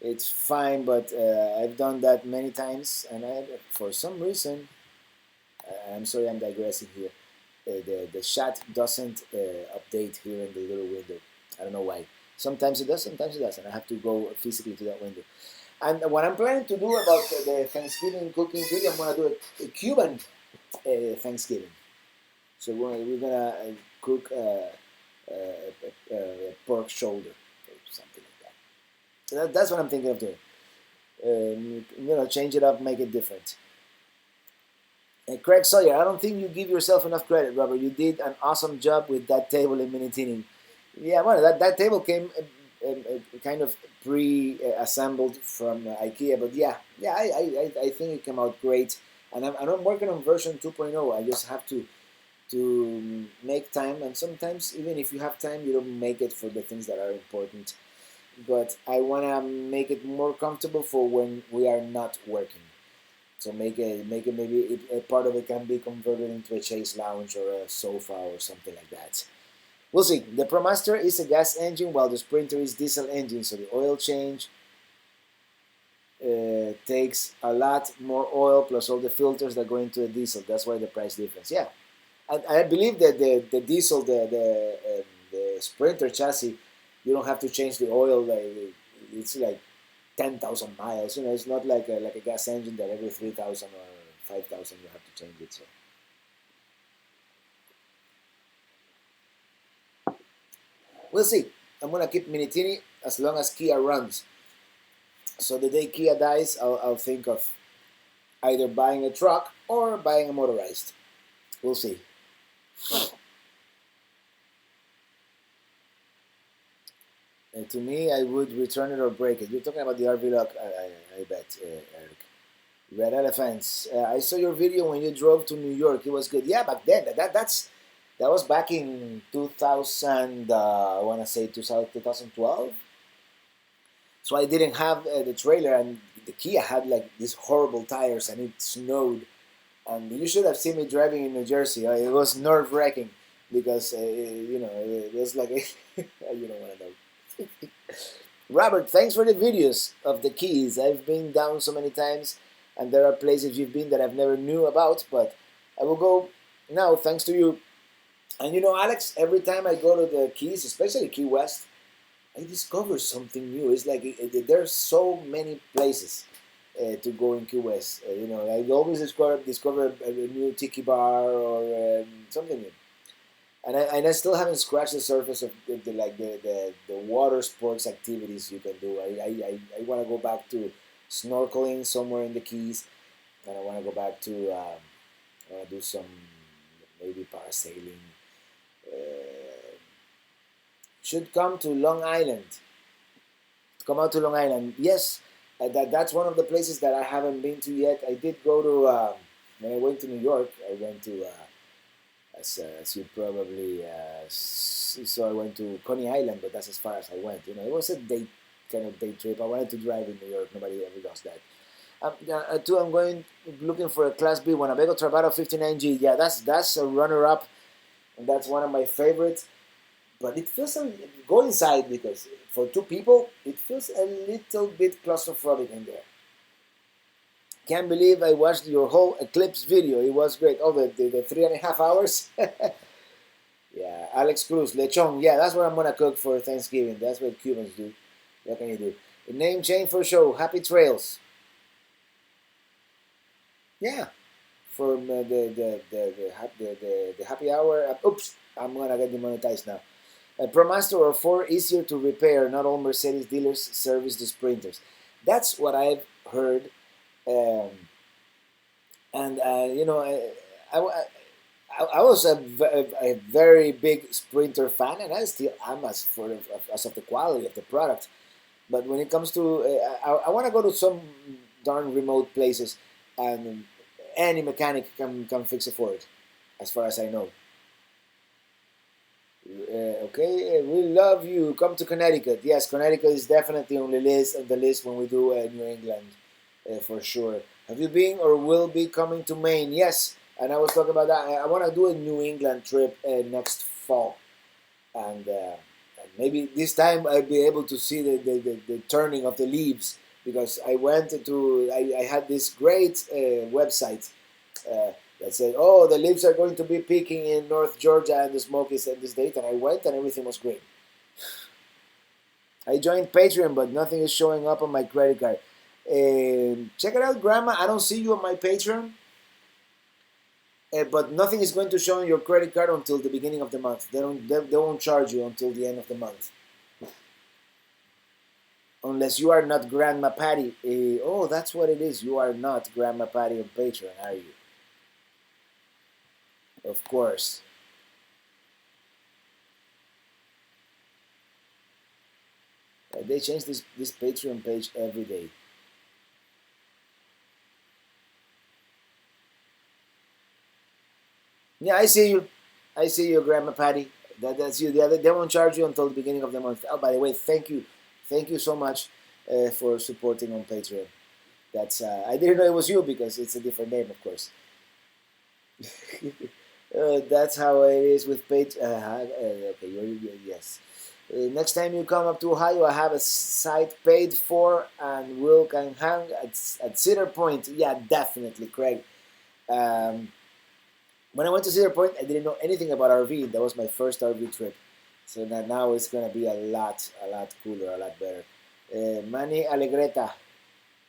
it's fine, but I've done that many times, and for some reason, I'm sorry, I'm digressing here. The chat doesn't update here in the little window. I don't know why. Sometimes it does, sometimes it doesn't. I have to go physically to that window. And what I'm planning to do about the Thanksgiving cooking video, I'm gonna do a Cuban Thanksgiving. So we're gonna cook a pork shoulder or something like that. So that's what I'm thinking of doing. Change it up, make it different. Craig Sawyer, I don't think you give yourself enough credit, Robert. You did an awesome job with that table in mini-tinning. Yeah, well, that table came kind of pre-assembled from IKEA, but yeah, I think it came out great. And I'm working on version 2.0. I just have to make time, and sometimes even if you have time, you don't make it for the things that are important. But I want to make it more comfortable for when we are not working. So make it maybe a part of it can be converted into a chaise lounge or a sofa or something like that. We'll see. The ProMaster is a gas engine while the Sprinter is diesel engine. So the oil change takes a lot more oil plus all the filters that go into a diesel. That's why the price difference. Yeah, I believe that the diesel, the Sprinter chassis, you don't have to change the oil. It's like 10,000 miles. You know, it's not like a gas engine that every 3,000 or 5,000 you have to change it. So we'll see. I'm gonna keep Minitini as long as Kia runs. So the day Kia dies, I'll think of either buying a truck or buying a motorized. We'll see. To me, I would return it or break it. You're talking about the RV lock, I bet, Eric. Red Elephants. I saw your video when you drove to New York. It was good. Yeah, back then. That was back in 2000. I want to say 2012. So I didn't have the trailer, and the Kia had like these horrible tires, and it snowed. And you should have seen me driving in New Jersey. It was nerve wracking because it was like you don't want to know. Robert, thanks for the videos of the Keys. I've been down so many times, and there are places you've been that I've never knew about, but I will go now thanks to you. And Alex, every time I go to the Keys, especially Key West, I discover something new. It's like there's so many places to go in Key West. I always discover a new tiki bar or something new. And I still haven't scratched the surface of the water sports activities you can do. I want to go back to snorkeling somewhere in the Keys, and I want to go back to I want to do some maybe parasailing. Should come to Long Island. Come out to Long Island. Yes, that's one of the places that I haven't been to yet. I did go to when I went to New York. I went to as you probably saw, I went to Coney Island, but that's as far as I went. It was a kind of day trip. I wanted to drive in New York. Nobody ever does that. Two, I'm looking for a Class B Winnebago Travaro 59G. Yeah, that's a runner-up, and that's one of my favorites. But it feels go inside because for two people, it feels a little bit claustrophobic in there. Can't believe I watched your whole eclipse video. It was great. Oh, the 3.5 hours. Yeah, Alex Cruz, lechon. Yeah, that's what I'm gonna cook for Thanksgiving. That's what Cubans do. What can you do? The name change for show. Happy Trails. Yeah, from the happy hour. Oops, I'm gonna get demonetized now. A ProMaster or 4 easier to repair. Not all Mercedes dealers service the Sprinters. That's what I've heard. And I was a very big Sprinter fan, and I still am as of the quality of the product. But when it comes to, I want to go to some darn remote places, and any mechanic can fix it for it, as far as I know. Okay, we love you. Come to Connecticut. Yes, Connecticut is definitely on the list when we do New England, for sure. Have you been or will be coming to Maine? Yes, and I was talking about that. I want to do a New England trip next fall, and maybe this time I'll be able to see the turning of the leaves, because I went to I had this great website that said, oh, the leaves are going to be peaking in North Georgia and the Smokies at this date, and I went and everything was great. I joined Patreon, but nothing is showing up on my credit card. Check it out, Grandma. I don't see you on my Patreon, but nothing is going to show on your credit card until the beginning of the month. They won't charge you until the end of the month, unless you are not Grandma Patty. Oh, that's what it is. You are not Grandma Patty on Patreon, are you? Of course. They change this Patreon page every day. Yeah, I see you. I see you, Grandma Patty. That's you. They won't charge you until the beginning of the month. Oh, by the way, thank you so much for supporting on Patreon. That's I didn't know it was you because it's a different name, of course. That's how it is with okay, yes. Next time you come up to Ohio, I have a site paid for, and we'll can hang at Cedar Point. Yeah, definitely, Craig. Um, when I went to Cedar Point, I didn't know anything about RV. That was my first RV trip. So now it's gonna be a lot cooler, a lot better. Manny Alegreta,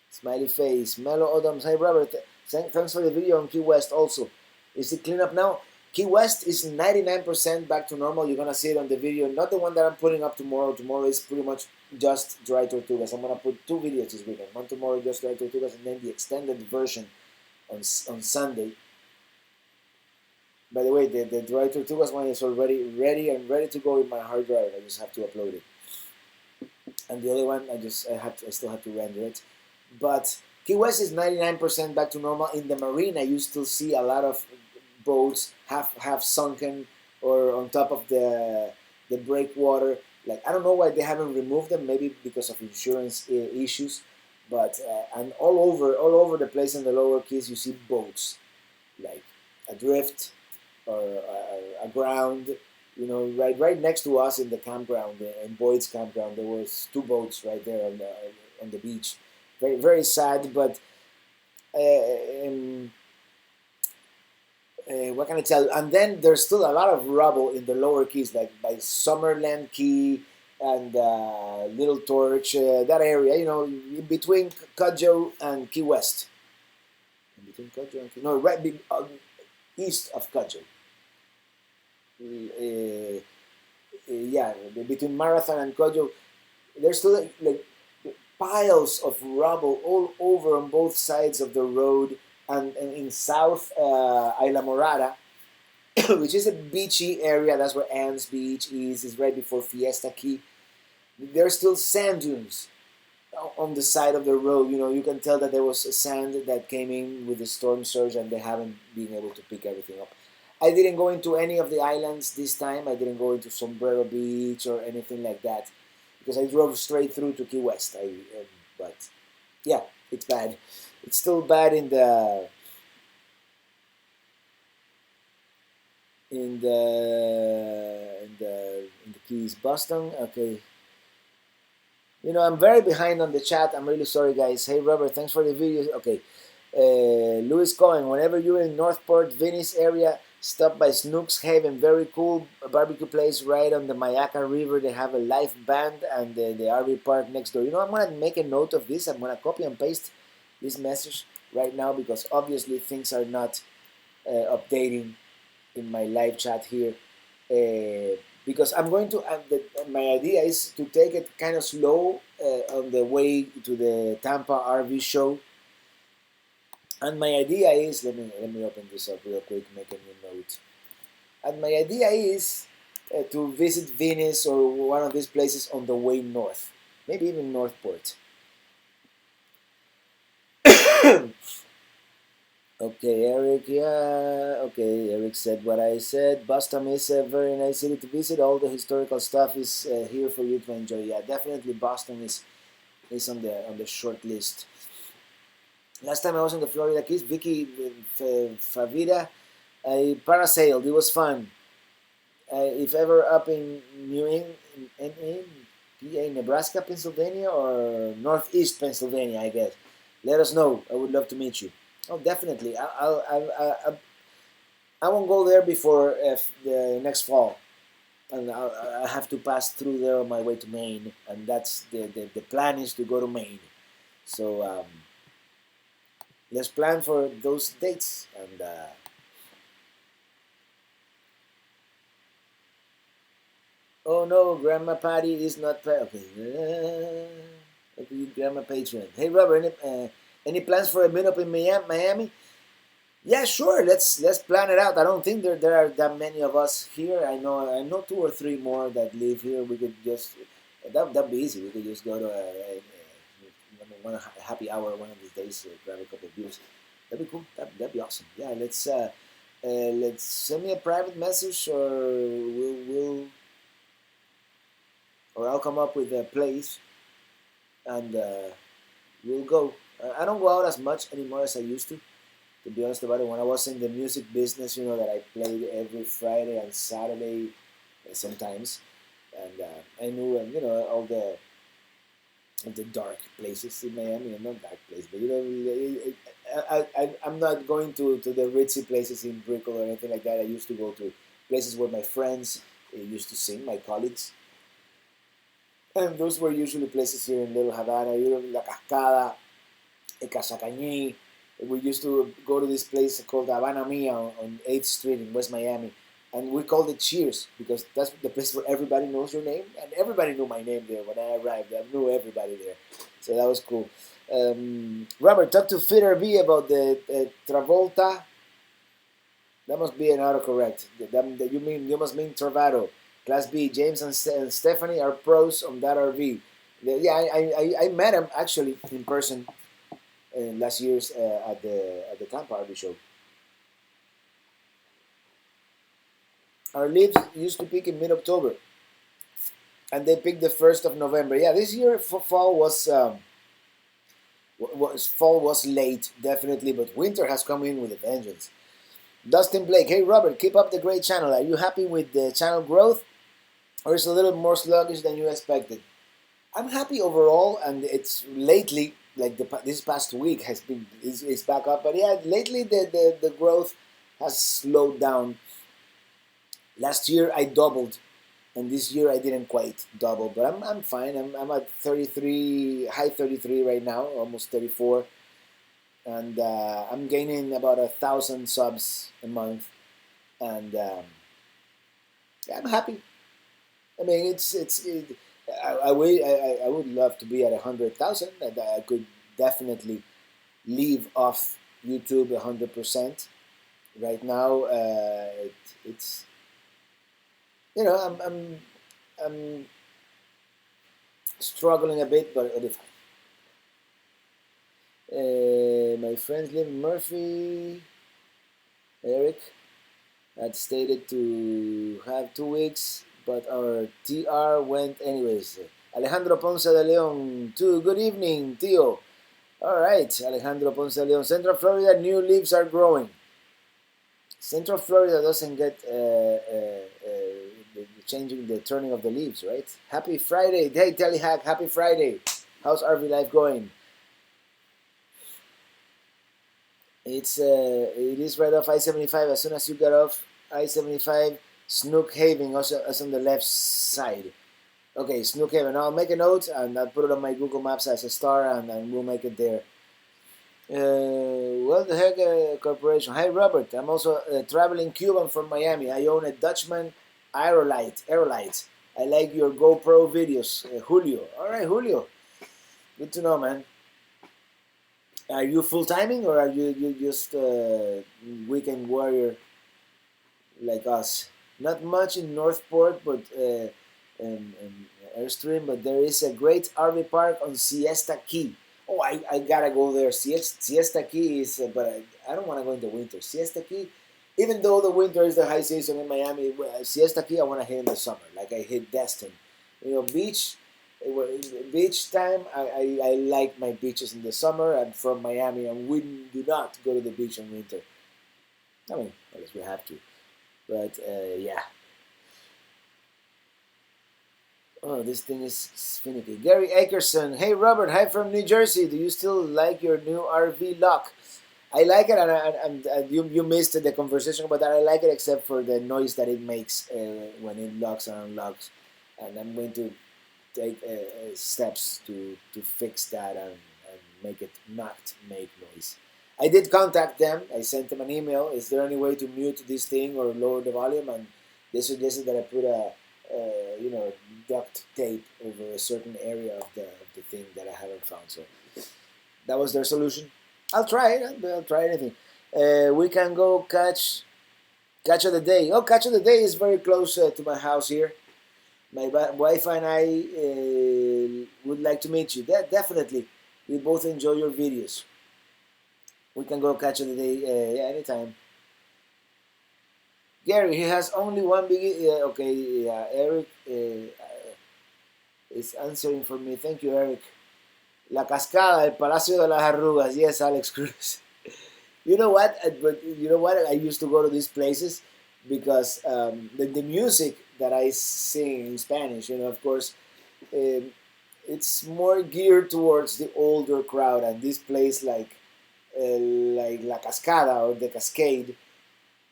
smiley face. Melo Odams, hey Robert, thanks for the video on Key West also. Is it clean up now? Key West is 99% back to normal. You're gonna see it on the video, not the one that I'm putting up tomorrow. Tomorrow is pretty much just dry tortugas. I'm gonna put 2 videos this weekend. One tomorrow, just dry tortugas, and then the extended version on Sunday. By the way, the dry tortugas one is already ready to go in my hard drive. I just have to upload it. And the other one, I still have to render it. But Key West is 99% back to normal. In the marina, you still see a lot of boats half sunken or on top of the breakwater. Like, I don't know why they haven't removed them. Maybe because of insurance issues. But and all over the place in the lower keys, you see boats like adrift or aground. You know, right next to us in the campground, in Boyd's campground, there was 2 boats right there on the beach. Very sad, but what can I tell you? And then there's still a lot of rubble in the lower keys, like by Summerland Key and Little Torch, that area, you know, in between Cudjoe and Key West. In between Cudjoe and Key, no, east of Cudjoe. Yeah, between Marathon and Cudjoe, there's still like piles of rubble all over on both sides of the road, and in South Isla Morada, which is a beachy area. That's where Anne's Beach is. It's right before Fiesta Key. There's still sand dunes on the side of the road. You know, you can tell that there was a sand that came in with the storm surge, and they haven't been able to pick everything up. I didn't go into any of the islands this time. I didn't go into Sombrero Beach or anything like that because I drove straight through to Key West. But yeah, it's bad. It's still bad in the Keys. Boston, okay. You know, I'm very behind on the chat. I'm really sorry, guys. Hey, Robert, thanks for the videos. Okay. Louis Cohen, whenever you're in Northport, Venice area, stop by Snook's Haven. Very cool barbecue place right on the Mayaca River. They have a live band and the RV park next door. You know, I'm going to make a note of this. I'm going to copy and paste this message right now because obviously things are not updating in my live chat here. Because I'm going to, my idea is to take it kind of slow on the way to the Tampa RV show. And my idea is, let me open this up real quick, make a new note. And my idea is to visit Venice or one of these places on the way north, maybe even Northport. Okay, Eric, yeah, okay, Eric said what I said. Boston is a very nice city to visit. All the historical stuff is here for you to enjoy. Yeah, definitely Boston is on the short list. Last time I was on the Florida Keys, Vicky Favida, I parasailed. It was fun. If ever up in New England, PA, Nebraska, Pennsylvania, or Northeast Pennsylvania, I guess. Let us know. I would love to meet you. Oh, definitely. I won't go there before the next fall, and I have to pass through there on my way to Maine, and that's the plan is to go to Maine. So let's plan for those dates. And oh no, Grandma Patty is not okay. Grandma Patron. Hey Robert, any plans for a meetup in Miami? Yeah, sure. Let's plan it out. I don't think there are that many of us here. I know 2 or 3 more that live here. We could just that'd be easy. We could just go to one happy hour one of these days, grab a couple of beers. That'd be cool. That'd be awesome. Yeah, let's let's send me a private message, or I'll come up with a place, and we'll go. I don't go out as much anymore as I used to be honest about it. When I was in the music business, that I played every Friday and Saturday sometimes, and I knew, all the dark places in Miami. Not dark place, but I'm not going to the ritzy places in Brickell or anything like that. I used to go to places where my friends used to sing, my colleagues, and those were usually places here in Little Havana, La Cascada, Casa Cañí. We used to go to this place called Havana Mia on 8th Street in West Miami, and we called it Cheers because that's the place where everybody knows your name, and everybody knew my name there when I arrived. I knew everybody there, so that was cool. Robert, talk to Fitter B about the Travolta. That must be an autocorrect. You must mean Travado. Class B. James and Stephanie are pros on that RV. Yeah, I met him actually in person last year's at the Tampa RV show. Our leaves used to peak in mid-October, and they peaked the 1st of November. Yeah, this year fall was late, definitely, but winter has come in with a vengeance. Dustin Blake, hey Robert, keep up the great channel. Are you happy with the channel growth, or is it a little more sluggish than you expected? I'm happy overall, and it's lately, like this past week is back up, but yeah, lately the growth has slowed down. Last year I doubled, and this year I didn't quite double, but I'm fine. I'm at 33, high 33 right now, almost 34, and I'm gaining about 1,000 subs a month, and yeah, I'm happy. I mean, I would love to be at 100,000, and I could definitely leave off YouTube 100%. Right now, it's I'm struggling a bit, but it'll be fine. My friends live in Murphy. Eric had stated to have 2 weeks, but our TR went anyways. Alejandro Ponce de Leon, too. Good evening, Tio. All right, Alejandro Ponce de Leon. Central Florida, new leaves are growing. Central Florida doesn't get changing the turning of the leaves, right? Happy Friday. Hey, Telehack, happy Friday. How's RV life going? It is right off I-75. As soon as you get off I-75, Snook Haven also is on the left side. Okay, Snook Haven. I'll make a note and I'll put it on my Google Maps as a star, and we'll make it there. Well, the heck, corporation. Hi, Robert. I'm also a traveling Cuban from Miami. I own a Dutchman Aerolite. I like your GoPro videos, Julio. All right, Julio. Good to know, man. Are you full timing, or are you just weekend warrior like us? Not much in Northport, but Airstream. But there is a great RV park on Siesta Key. Oh, I gotta go there. Siesta Key is, but I don't want to go in the winter. Siesta Key, even though the winter is the high season in Miami, Siesta Key I want to hit in the summer, like I hit Destin. Beach time. I like my beaches in the summer. I'm from Miami, and we do not go to the beach in winter. I mean, unless we have to. But yeah. Oh, this thing is finicky. Gary Akerson. Hey, Robert. Hi from New Jersey. Do you still like your new RV lock? I like it, and you missed the conversation about that. I like it, except for the noise that it makes when it locks and unlocks. And I'm going to take steps to fix that and make it not make noise. I did contact them. I sent them an email. Is there any way to mute this thing or lower the volume? And they suggested that I put a duct tape over a certain area of the thing that I haven't found. So that was their solution. I'll try it. I'll try anything. We can go catch of the day. Oh, catch of the day is very close to my house here. My wife and I would like to meet you. Definitely. We both enjoy your videos. We can go catch of the day anytime. Gary, he has only one big. Okay, yeah, Eric is answering for me. Thank you, Eric. La Cascada, el Palacio de las Arrugas. Yes, Alex Cruz. You know what? But you know what? I used to go to these places because the music that I sing in Spanish, of course, um, it's more geared towards the older crowd. And this place, like La Cascada or the Cascade,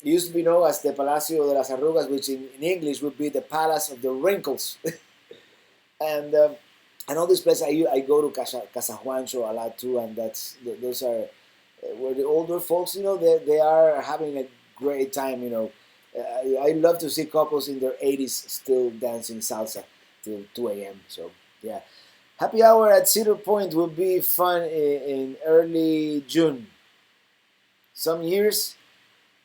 used to be known as the Palacio de las Arrugas, which in English would be the Palace of the Wrinkles. and and all these places, I go to Casa Juancho a lot too, and those are where the older folks, they are having a great time. I love to see couples in their 80s still dancing salsa till 2 a.m. So yeah, happy hour at Cedar Point will be fun in early June. Some years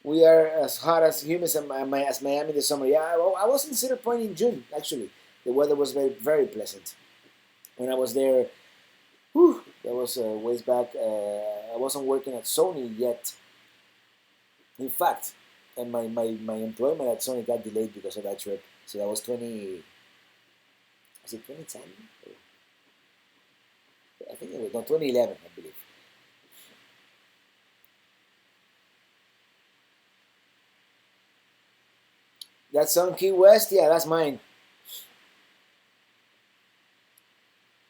we are as hot as humid as Miami this summer. Yeah, I was in Cedar Point in June actually. The weather was very very pleasant when I was there. Whew, that was ways back. I wasn't working at Sony yet. In fact, and my employment at Sony got delayed because of that trip. So that was 20. Was it 2010? I think it was no 2011, I believe. That song Key West, yeah, that's mine.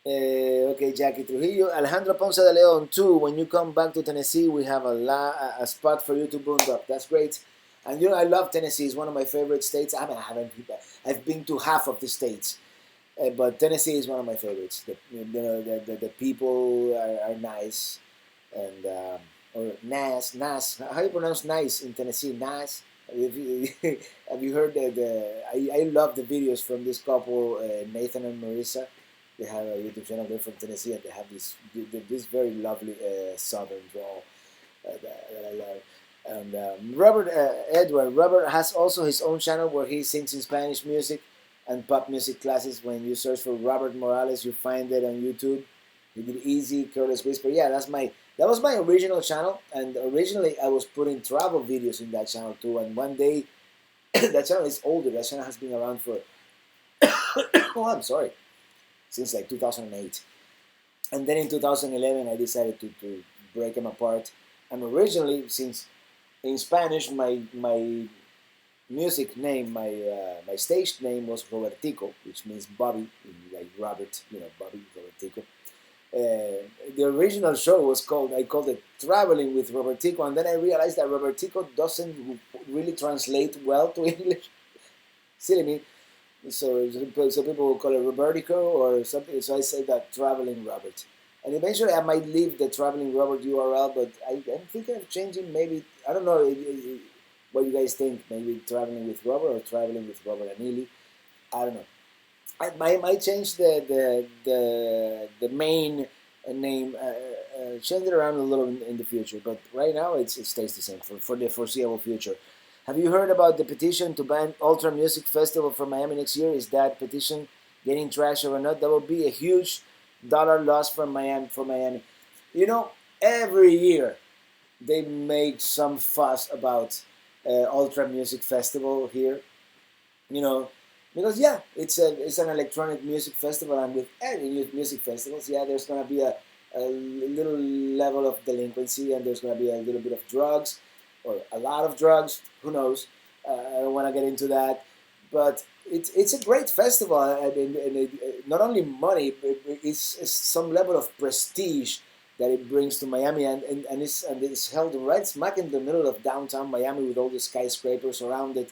Okay, Jackie Trujillo, Alejandro Ponce de Leon too. When you come back to Tennessee, we have a spot for you to boondock. That's great. And I love Tennessee. It's one of my favorite states. I've been to half of the states, but Tennessee is one of my favorites. The people are nice, and or Nas. How do you pronounce nice in Tennessee? Nas. Have you heard I love the videos from this couple, Nathan and Marissa. They have a YouTube channel. They're from Tennessee, and they have this very lovely southern drawl that I love. And Robert has also his own channel where he sings in Spanish music and pop music classes. When you search for Robert Morales, you find it on YouTube. He did Easy, Careless Whisper. Yeah, that was my original channel, and originally I was putting travel videos in that channel too. And one day, that channel is older. That channel has been around for oh, I'm sorry, since like 2008. And then in 2011, I decided to break them apart. And originally, since in Spanish, my music name, my stage name was Robertico, which means Bobby, like Robert, Bobby Robertico. The original show I called it Traveling with Robertico, and then I realized that Robertico doesn't really translate well to English. Silly me. So people will call it Robertico or something. So I said that Traveling Robert. And eventually I might leave the Traveling Robert URL, but I'm thinking of changing maybe, I don't know what you guys think, maybe Traveling with Robert or Traveling with Robert and Ely. I don't know. I might change the main name, change it around a little in the future, but right now it stays the same for the foreseeable future. Have you heard about the petition to ban Ultra Music Festival from Miami next year? Is that petition getting trashed or not? That will be a huge dollar loss for Miami. Every year they make some fuss about Ultra Music Festival here. Because yeah, it's an electronic music festival, and with any music festivals, yeah, there's gonna be a little level of delinquency, and there's gonna be a little bit of drugs, or a lot of drugs. Who knows? I don't want to get into that, but it's a great festival, and not only money, but it's some level of prestige that it brings to Miami, and it's held right smack in the middle of downtown Miami with all the skyscrapers around it.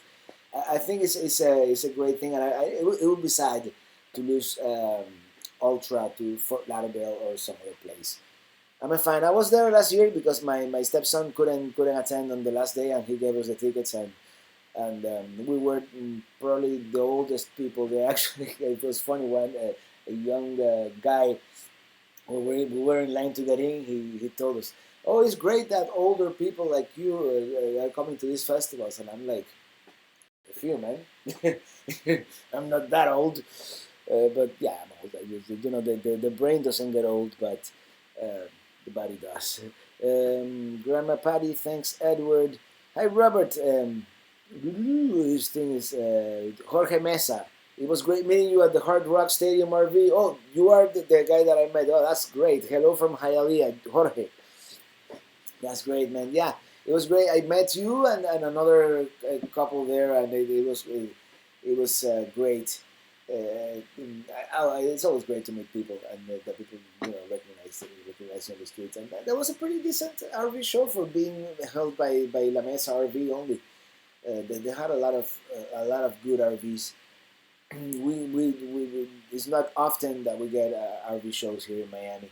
I think it's a great thing, and it would be sad to lose Ultra to Fort Lauderdale or some other place. I'm a fan. I was there last year because my stepson couldn't attend on the last day, and he gave us the tickets, and we were probably the oldest people there. Actually, it was funny when a young guy, when we were in line to get in, he told us, "Oh, it's great that older people like you are coming to these festivals," and I'm like, "A few, man. I'm not that old, but yeah, I'm old. The brain doesn't get old, but the body does." Grandma Patty, thanks, Edward. Hi, Robert. This thing is Jorge Mesa. It was great meeting you at the Hard Rock Stadium RV. Oh, you are the guy that I met. Oh, that's great. Hello from Hialeah, Jorge. That's great, man. Yeah, it was great. I met you and another couple there, and it was great. It's always great to meet people and that people recognize on the streets. And that was a pretty decent RV show for being held by La Mesa RV only. They had a lot of good RVs. It's not often that we get RV shows here in Miami.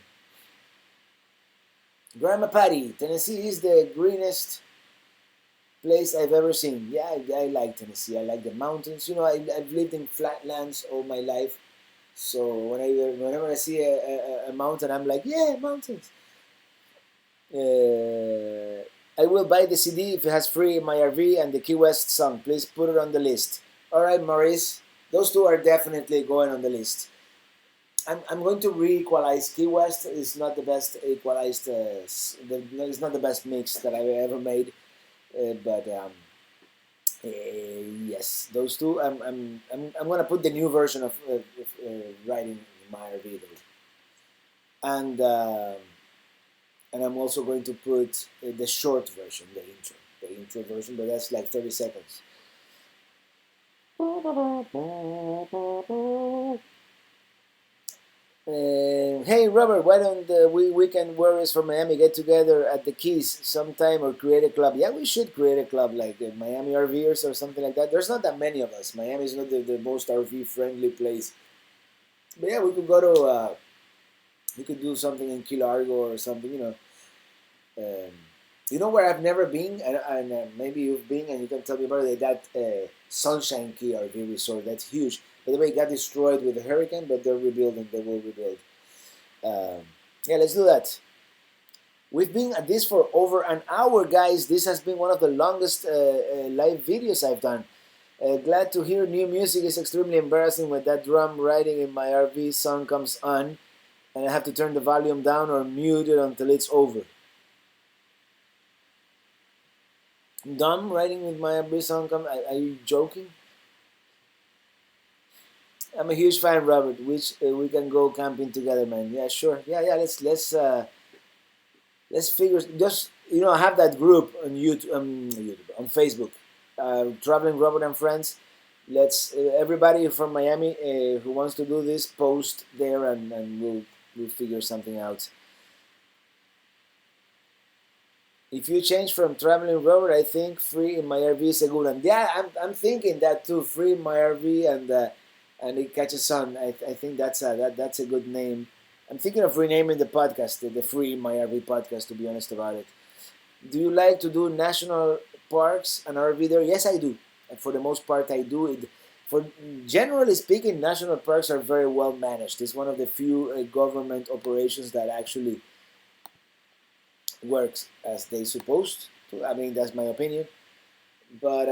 Grandma Patty, Tennessee is the greenest place I've ever seen. Yeah, I like Tennessee. I like the mountains. You know, I've lived in flatlands all my life. So whenever I see a mountain, I'm like, yeah, mountains. I will buy the CD if it has free in my RV and the Key West song. Please put it on the list. All right, Maurice. Those two are definitely going on the list. I'm going to re-equalize. Key West is not the best equalized. It's not the best mix that I've ever made. But yes, those two. I'm gonna put the new version of writing in my RV though, and I'm also going to put the short version, the intro version, but that's like 30 seconds. Hey Robert, why don't we weekend warriors from Miami get together at the Keys sometime or create a club? Yeah, we should create a club like Miami RVers or something like that. There's not that many of us. Miami is not the most RV friendly place. But yeah, we could go to we could do something in Key Largo or something. You know where I've never been, and maybe you've been, and you can tell me about it. That Sunshine Key RV resort. That's huge. By the way, it got destroyed with the hurricane, but they're rebuilding. They will rebuild. Yeah, let's do that. We've been at this for over an hour, guys. This has been one of the longest live videos I've done. Glad to hear new music is extremely embarrassing when that drum riding in my RV song comes on, and I have to turn the volume down or mute it until it's over. Dumb riding with my RV song come. Are you joking? I'm a huge fan, Robert. Which we can go camping together, man. Yeah, sure. Yeah. Let's figure. Just have that group on YouTube, on Facebook, Traveling Robert and Friends. Let's everybody from Miami who wants to do this post there, and we'll figure something out. If you change from Traveling Robert, I think free in my RV is a good one. Yeah, I'm thinking that too. Free in my RV and it catches on. I think that's a good name. I'm thinking of renaming the podcast the Free in my RV podcast. To be honest about it. Do you like to do national parks and RV there? Yes, I do. And for the most part, I do it. For generally speaking, national parks are very well managed. It's one of the few government operations that actually works as they supposed to. I mean, that's my opinion. But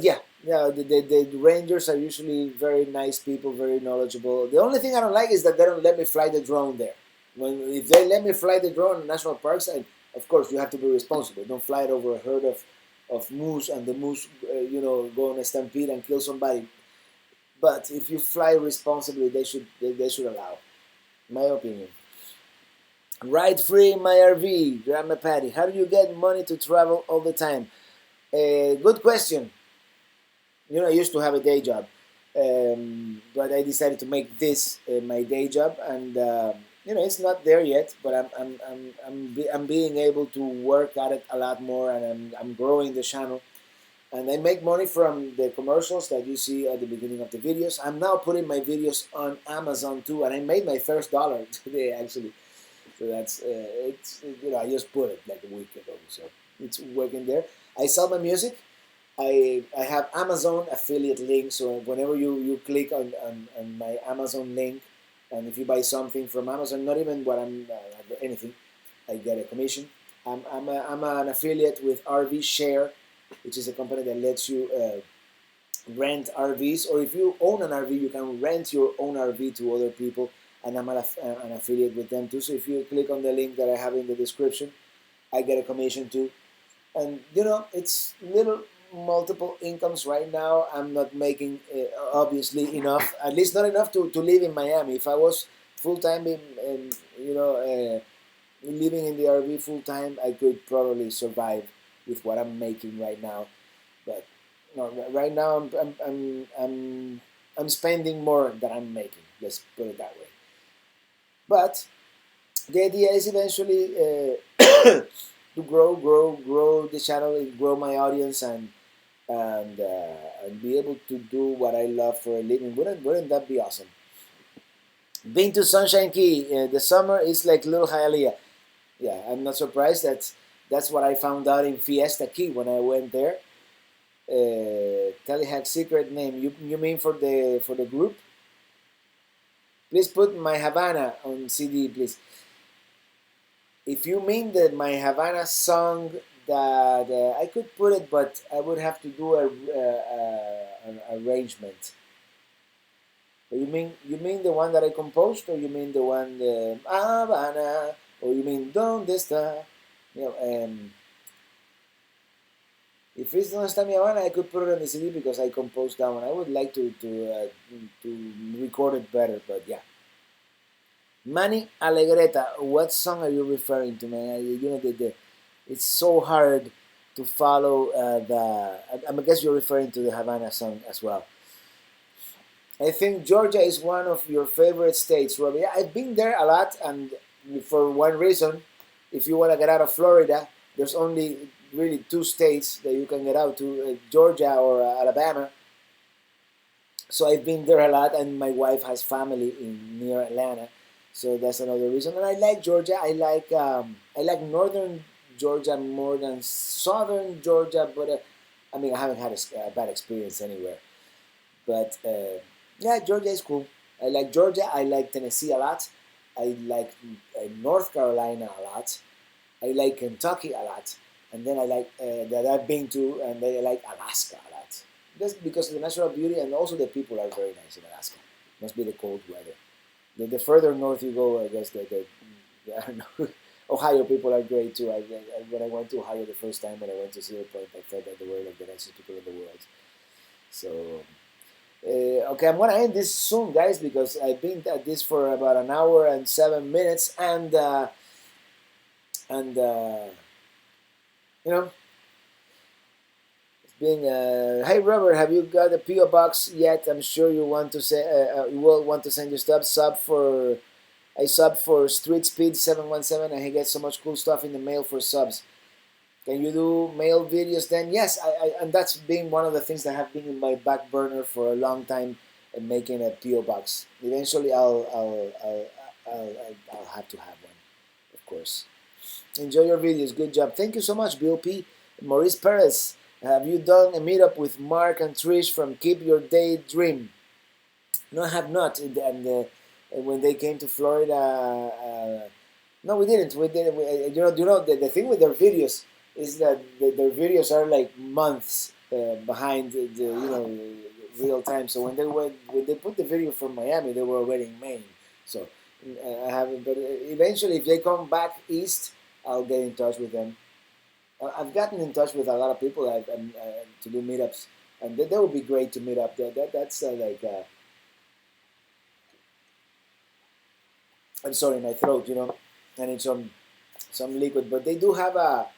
yeah, the rangers are usually very nice people, very knowledgeable. The only thing I don't like is that they don't let me fly the drone there. If they let me fly the drone in national parks, of course you have to be responsible. Don't fly it over a herd of moose, and the moose, go on a stampede and kill somebody. But if you fly responsibly, they should allow. My opinion. Ride free in my RV, Grandma Patty. How do you get money to travel all the time? Good question. I used to have a day job, but I decided to make this my day job, and it's not there yet. But I'm being able to work at it a lot more, and I'm growing the channel, and I make money from the commercials that you see at the beginning of the videos. I'm now putting my videos on Amazon too, and I made my first dollar today actually. So that's I just put it like a week ago, so it's working there. I sell my music. I have Amazon affiliate link, so whenever you click on my Amazon link, and if you buy something from Amazon, not even what I'm anything, I get a commission. I'm an affiliate with RV Share, which is a company that lets you rent RVs, or if you own an RV, you can rent your own RV to other people, and I'm an affiliate with them too. So if you click on the link that I have in the description, I get a commission too. And you know, it's little multiple incomes right now. I'm not making obviously enough, at least not enough to live in Miami. If I was full time in you know living in the RV full time, I could probably survive with what I'm making right now. But no, right now I'm spending more than I'm making. Let's put it that way. But the idea is eventually to grow the channel, grow my audience, and be able to do what I love for a living. Wouldn't that be awesome? Been to Sunshine Key. The summer is like little Hialeah. Yeah, I'm not surprised. That's what I found out in Fiesta Key when I went there. Telehack secret name. You mean for the group? Please put My Havana on CD, please. If you mean the My Havana song, that I could put it, but I would have to do an arrangement. But you mean the one that I composed, or you mean the one the Havana, or you mean Donde Está? You know, if it's Donde Está Mi Havana, I could put it on the CD because I composed that one. I would like to record it better, but yeah. Manny Alegreta, what song are you referring to, man? You know, it's so hard to follow I guess you're referring to the Havana song as well. I think Georgia is one of your favorite states, Robbie. Yeah, I've been there a lot, and for one reason, if you want to get out of Florida, there's only really two states that you can get out to, Georgia or Alabama. So I've been there a lot, and my wife has family near Atlanta. So that's another reason. And I like Georgia. I like northern Georgia more than southern Georgia. But I mean, I haven't had a bad experience anywhere. But yeah, Georgia is cool. I like Georgia. I like Tennessee a lot. I like North Carolina a lot. I like Kentucky a lot. And then I like that I've been to, and then I like Alaska a lot. Just because of the natural beauty, and also the people are very nice in Alaska. Must be the cold weather. The further north you go, I guess I don't know. Ohio people are great too. When I went to Ohio the first time when I went to Zero Point, I thought that they were like the nicest people in the world. So, okay, I'm gonna end this soon, guys, because I've been at this for about an hour and 7 minutes, and you know, hey Robert, have you got a PO box yet? I'm sure you want to say you will want to send your sub for Street Speed 717, and he gets so much cool stuff in the mail for subs. Can you do mail videos then? Yes, and that's been one of the things that have been in my back burner for a long time, making a PO box. Eventually, I'll have to have one, of course. Enjoy your videos. Good job. Thank you so much, Bill P. Maurice Perez. Have you done a meetup with Mark and Trish from Keep Your Day Dream? No, I have not. And when they came to Florida, no, we didn't. We didn't. The thing with their videos is that their videos are like months behind the real time. So when they put the video from Miami, they were already in Maine. So I haven't. But eventually, if they come back east, I'll get in touch with them. I've gotten in touch with a lot of people to do meetups, and that would be great to meet up. That's I'm sorry, my throat, I need some liquid. But they do have a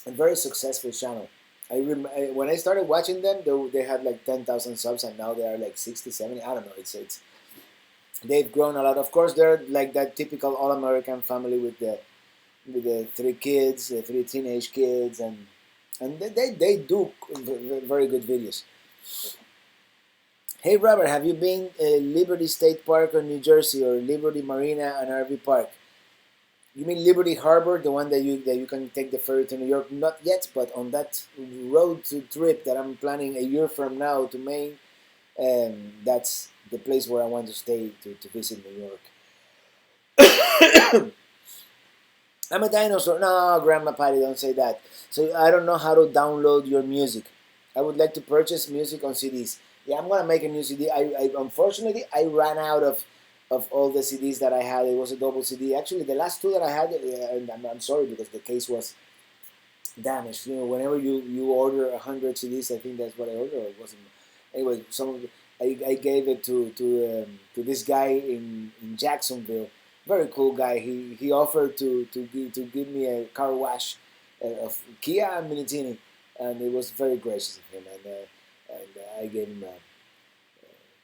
very successful channel. When I started watching them, they had like 10,000 subs, and now they are like 60, 70. I don't know. It's they've grown a lot. Of course, they're like that typical all-American family with the 3 kids, 3 teenage kids, and they do very good videos. Hey Robert, have you been Liberty State Park or New Jersey, or Liberty Marina and RV Park? You mean Liberty Harbor, the one that you can take the ferry to New York? Not yet, but on that road trip that I'm planning a year from now to Maine, that's the place where I want to stay to visit New York. I'm a dinosaur. No, Grandma Patty, don't say that. So I don't know how to download your music. I would like to purchase music on CDs. Yeah, I'm gonna make a new CD. Unfortunately I ran out of of all the CDs that I had. It was a double CD. Actually, the last two that I had, and I'm sorry because the case was damaged. You know, whenever you order 100 CDs, I think that's what I ordered. Or it wasn't. Anyway, I gave it to this guy in Jacksonville. Very cool guy. He offered to give me a car wash of Kia and Minitini, and it was very gracious of him. And I gave him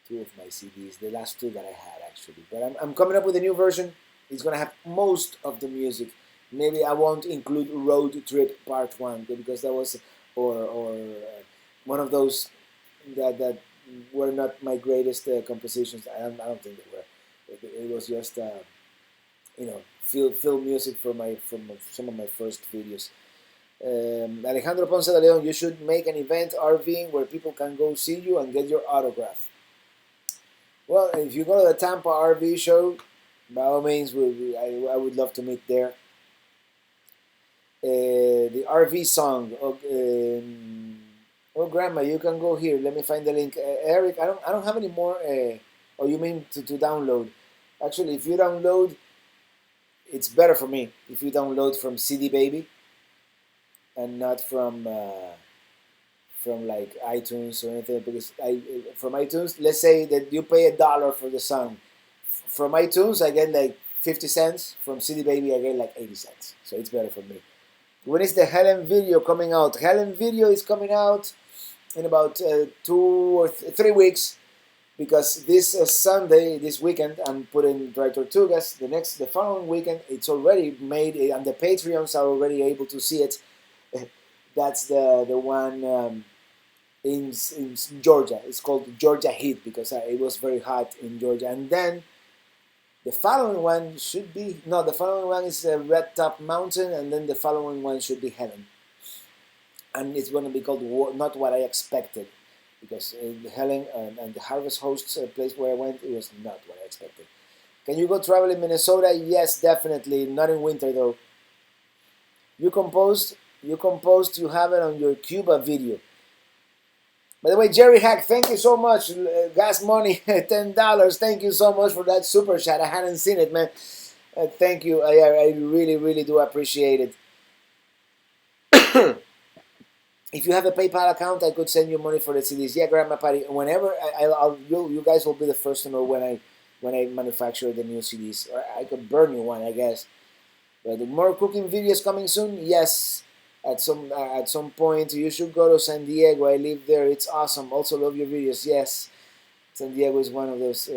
two of my CDs, the last two that I had actually. But I'm coming up with a new version. It's gonna have most of the music. Maybe I won't include Road Trip Part 1 because that was or one of those that were not my greatest compositions. I don't think they were. It was just field music from some of my first videos. Alejandro Ponce de Leon, you should make an event RVing where people can go see you and get your autograph. Well, if you go to the Tampa RV show, by all means, I would love to meet there. The RV song. Oh, Grandma, you can go here. Let me find the link. Eric, I don't have any more. Oh, you mean to download? Actually, if you download, it's better for me if you download from CD Baby and not from like iTunes or anything. Because from iTunes, let's say that you pay $1 for the song. From iTunes, I get like 50 cents. From CD Baby, I get like 80 cents. So it's better for me. When is the Helen video coming out? Helen video is coming out in about 2 or 3 weeks, because this Sunday, this weekend, I'm putting Dry Tortugas. The following weekend, it's already made, and the Patreons are already able to see it. That's the one in Georgia. It's called Georgia Heat because it was very hot in Georgia. And then the following one should be, no, the following one is Red Top Mountain, and then the following one should be Helen. And it's going to be called Not What I Expected, because Helen and the Harvest Hosts place where I went, it was not what I expected. Can you go travel in Minnesota? Yes, definitely. Not in winter, though. You composed, you have it on your Cuba video. By the way, Jerry Hack, thank you so much. Gas money, $10. Thank you so much for that super chat. I hadn't seen it, man. Thank you. I really, really do appreciate it. If you have a PayPal account, I could send you money for the CDs. Yeah, Grandma Patty. Whenever you guys will be the first to know when I manufacture the new CDs. Or I could burn you one, I guess. But more cooking videos coming soon. Yes. At some point, you should go to San Diego. I live there. It's awesome. Also love your videos. Yes, San Diego is one of those.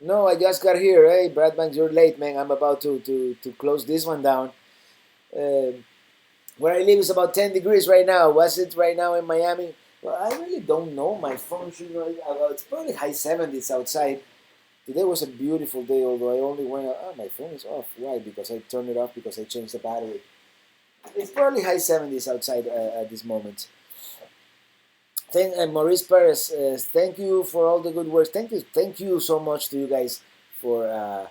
No, I just got here. Hey, Brad Banks, you're late, man. I'm about to close this one down. Where I live is about 10 degrees right now. Was it right now in Miami? Well, I really don't know. My phone should. It's probably high 70s outside. Today was a beautiful day, although I only went out. Oh, my phone is off. Why? Because I turned it off because I changed the battery. It's probably high 70s outside at this moment. Maurice Perez, thank you for all the good words. Thank you so much to you guys for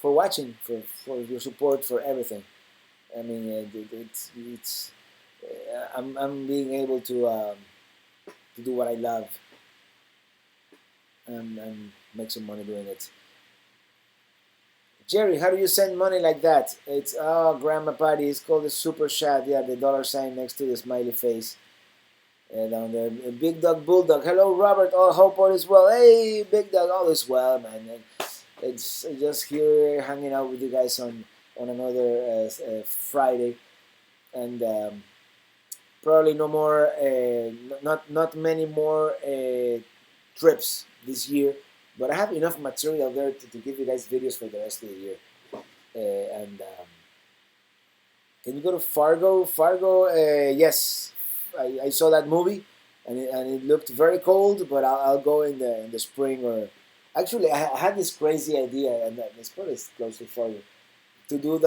watching, for your support, for everything. I mean, I'm being able to do what I love. And make some money doing it. Jerry, how do you send money like that? It's Grandma Patty. It's called a super chat. Yeah, the $sign next to the smiley face. Down there, Big Dog Bulldog. Hello, Robert. Oh, hope all is well. Hey, Big Dog, all is well, man. It's just here hanging out with you guys on another Friday, and probably no more. Not many more trips this year, but I have enough material there to give you guys videos for the rest of the year. Can you go to Fargo? Fargo, yes, I saw that movie, and it looked very cold. But I'll go in the spring, or actually I had this crazy idea, and this probably is close to Fargo, to do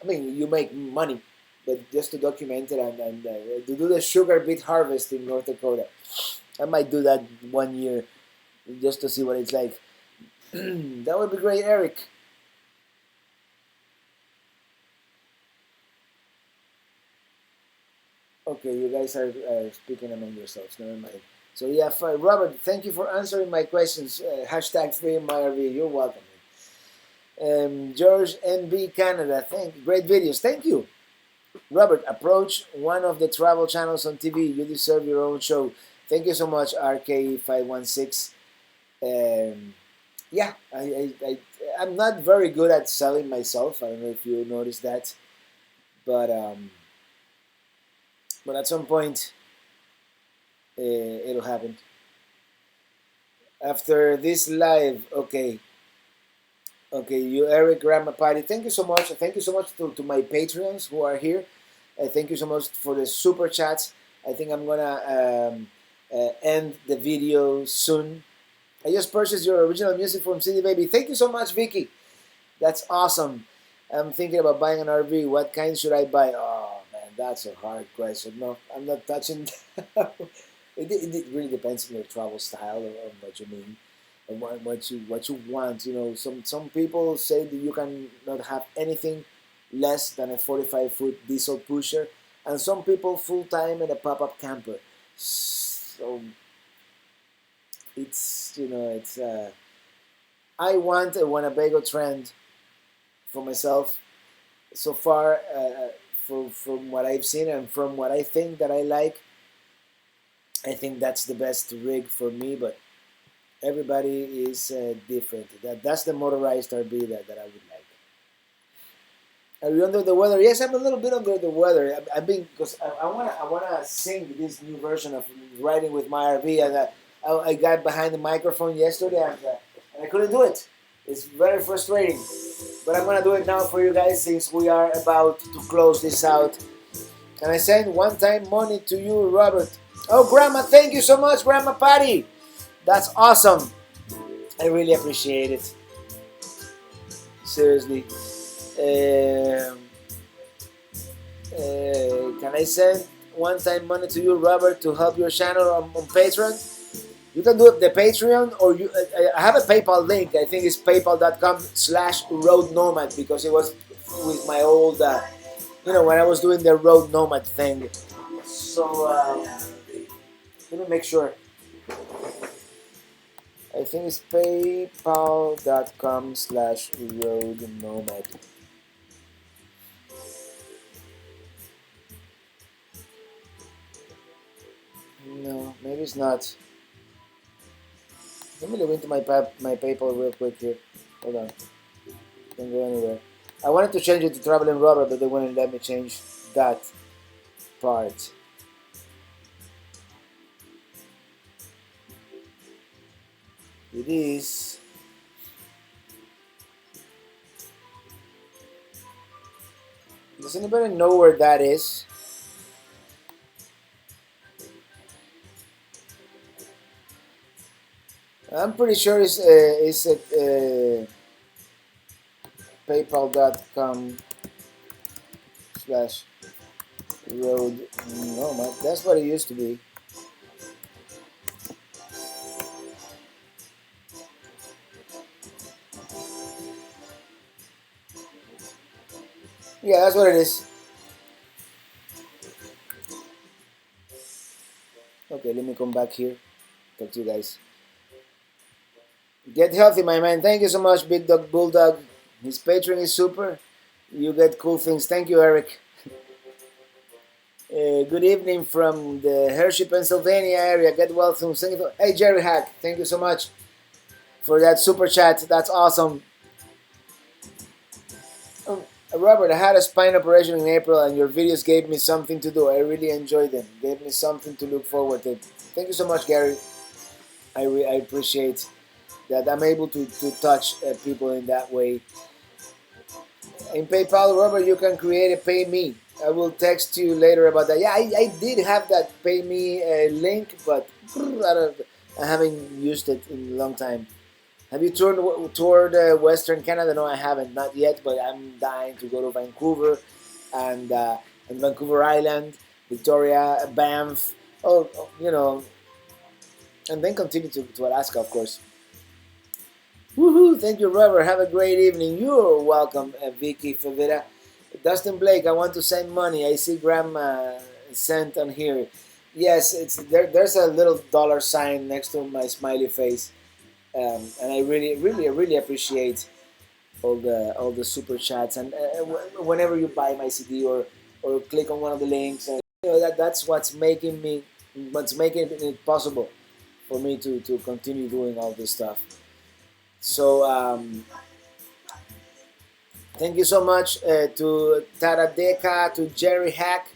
you make money, but just to document it and to do the sugar beet harvest in North Dakota. I might do that 1 year just to see what it's like. That would be great, Eric. Okay, you guys are speaking among yourselves. Never mind. So yeah, Robert, thank you for answering my questions. Hashtag free my RV. You're welcome. George NB Canada, great videos. Thank you. Robert, approach one of the travel channels on TV. You deserve your own show. Thank you so much, RK516. Yeah, I'm not very good at selling myself. I don't know if you noticed that, but at some point it'll happen. After this live, okay. Okay, you Eric Grandma Patty, thank you so much. Thank you so much to my Patreons who are here. Thank you so much for the super chats. I think I'm gonna end the video soon. I just purchased your original music from CD Baby. Thank you so much, Vicky. That's awesome. I'm thinking about buying an RV. What kind should I buy? Oh man, that's a hard question. No, I'm not touching that. It really depends on your travel style or what you mean and what you want. You know, some people say that you can not have anything less than a 45-foot diesel pusher, and some people full time in a pop-up camper. So it's I want a Winnebago trend for myself. So far, from what I've seen and from what I think that I like, I think that's the best rig for me. But everybody is different. That's the motorized RV that I would like. Are you under the weather? Yes, I'm a little bit under the weather. I've been because I wanna sing this new version of Riding with My RV, and I got behind the microphone yesterday and I couldn't do it. It's very frustrating, but I'm gonna do it now for you guys since we are about to close this out. And I send one-time money to you, Robert. Oh, Grandma, thank you so much, Grandma Patty. That's awesome. I really appreciate it. Seriously. Can I send one-time money to you, Robert, to help your channel on Patreon? You can do it the Patreon, or I have a PayPal link. I think it's paypal.com/road nomad because it was with my old, when I was doing the road nomad thing. So let me make sure. I think it's paypal.com/road nomad. No, maybe it's not. Let me look into my PayPal real quick here. Hold on. Don't go anywhere. I wanted to change it to Traveling Robert, but they wouldn't let me change that part. It is. Does anybody know where that is? I'm pretty sure it's at paypal.com/road nomad. That's what it used to be. Yeah, that's what it is. Okay, let me come back here. Talk to you guys. Get healthy, my man. Thank you so much, Big Dog Bulldog. His Patreon is super. You get cool things. Thank you, Eric. Good evening from the Hershey, Pennsylvania area. Get well soon. Hey, Jerry Hack. Thank you so much for that super chat. That's awesome. Robert, I had a spine operation in April, and your videos gave me something to do. I really enjoyed them. Gave me something to look forward to. Thank you so much, Gary. I appreciate that I'm able to touch people in that way. In PayPal, Robert, you can create a Pay Me. I will text you later about that. Yeah, I did have that Pay Me link, but I haven't used it in a long time. Have you toured Western Canada? No, I haven't, not yet, but I'm dying to go to Vancouver and Vancouver Island, Victoria, Banff, and then continue to Alaska, of course. Woohoo! Thank you, Robert. Have a great evening. You're welcome, Vicky Favita. Dustin Blake, I want to send money. I see Grandma sent on here. Yes, it's there. There's a little dollar sign next to my smiley face, and I really appreciate all the super chats. And whenever you buy my CD or click on one of the links, and that's what's making it possible for me to continue doing all this stuff. So thank you so much to Taradeka, to Jerry Hack,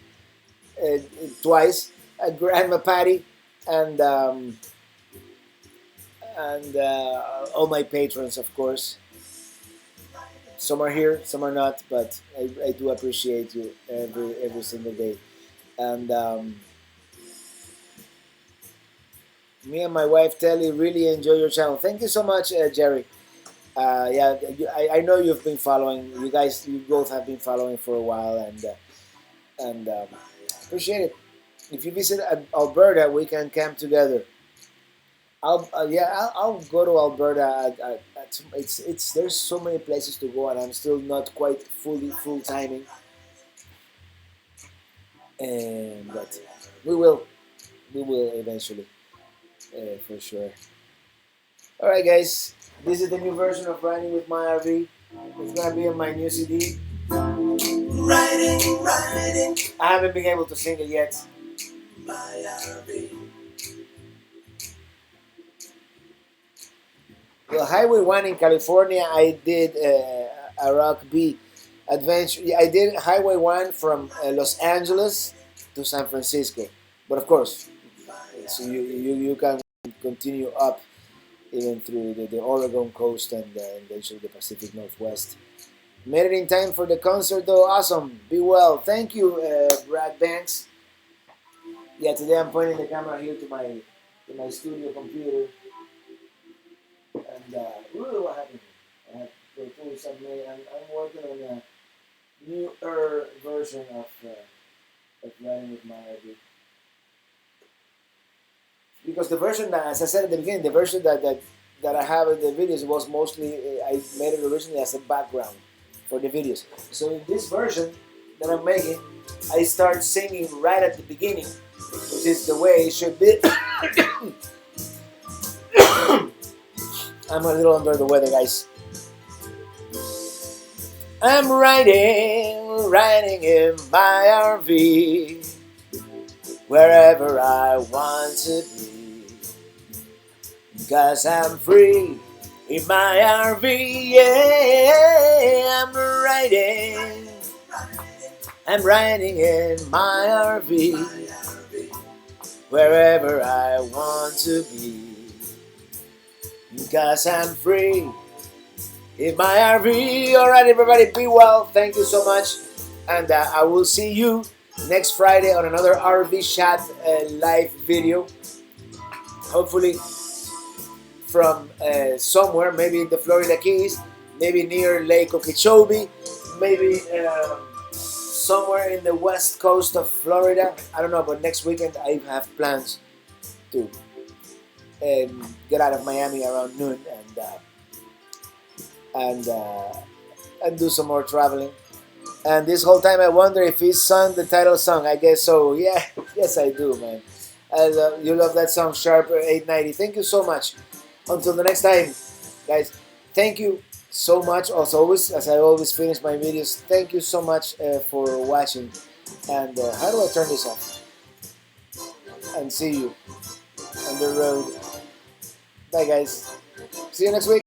twice, Grandma Patty, and all my patrons, of course. Some are here, some are not, but I do appreciate you every single day. And me and my wife Telly really enjoy your channel. Thank you so much, Jerry. Yeah, I know you've been following. You both have been following for a while, and appreciate it. If you visit Alberta, we can camp together. I'll go to Alberta. It's there's so many places to go, and I'm still not quite full timing. But we will eventually, for sure. All right, guys. This is the new version of Riding with My RV. It's gonna be on my new CD. Riding. I haven't been able to sing it yet. My RV. Well, Highway 1 in California, I did a rock B adventure. I did Highway 1 from Los Angeles to San Francisco. But of course, so you can continue up even through the Oregon coast and eventually the Pacific Northwest. Made it in time for the concert though. Awesome. Be well. Thank you, Brad Banks. Yeah, today I'm pointing the camera here to my studio computer. And what happened? I have to pull some. I'm working on a newer version of Riding with My RV. Because the version that, as I said at the beginning, the version that I have in the videos was mostly, I made it originally as a background for the videos. So in this version that I'm making, I start singing right at the beginning, which is the way it should be. I'm a little under the weather, guys. I'm riding in my RV, wherever I want to be, 'cause I'm free in my RV, yeah, I'm riding in my RV, wherever I want to be, 'cause I'm free in my RV. Alright, everybody, be well. Thank you so much. And I will see you next Friday on another RV Chat live video. Hopefully from somewhere, maybe in the Florida Keys, maybe near Lake Okeechobee, maybe somewhere in the west coast of Florida. I don't know, but next weekend I have plans to get out of Miami around noon and do some more traveling. And this whole time I wonder if he sung the title song. I guess so. Yeah, yes I do, man. You love that song, Sharp 890. Thank you so much. Until the next time, guys. Thank you so much. As I always finish my videos, thank you so much for watching. And how do I turn this off? And see you on the road. Bye, guys. See you next week.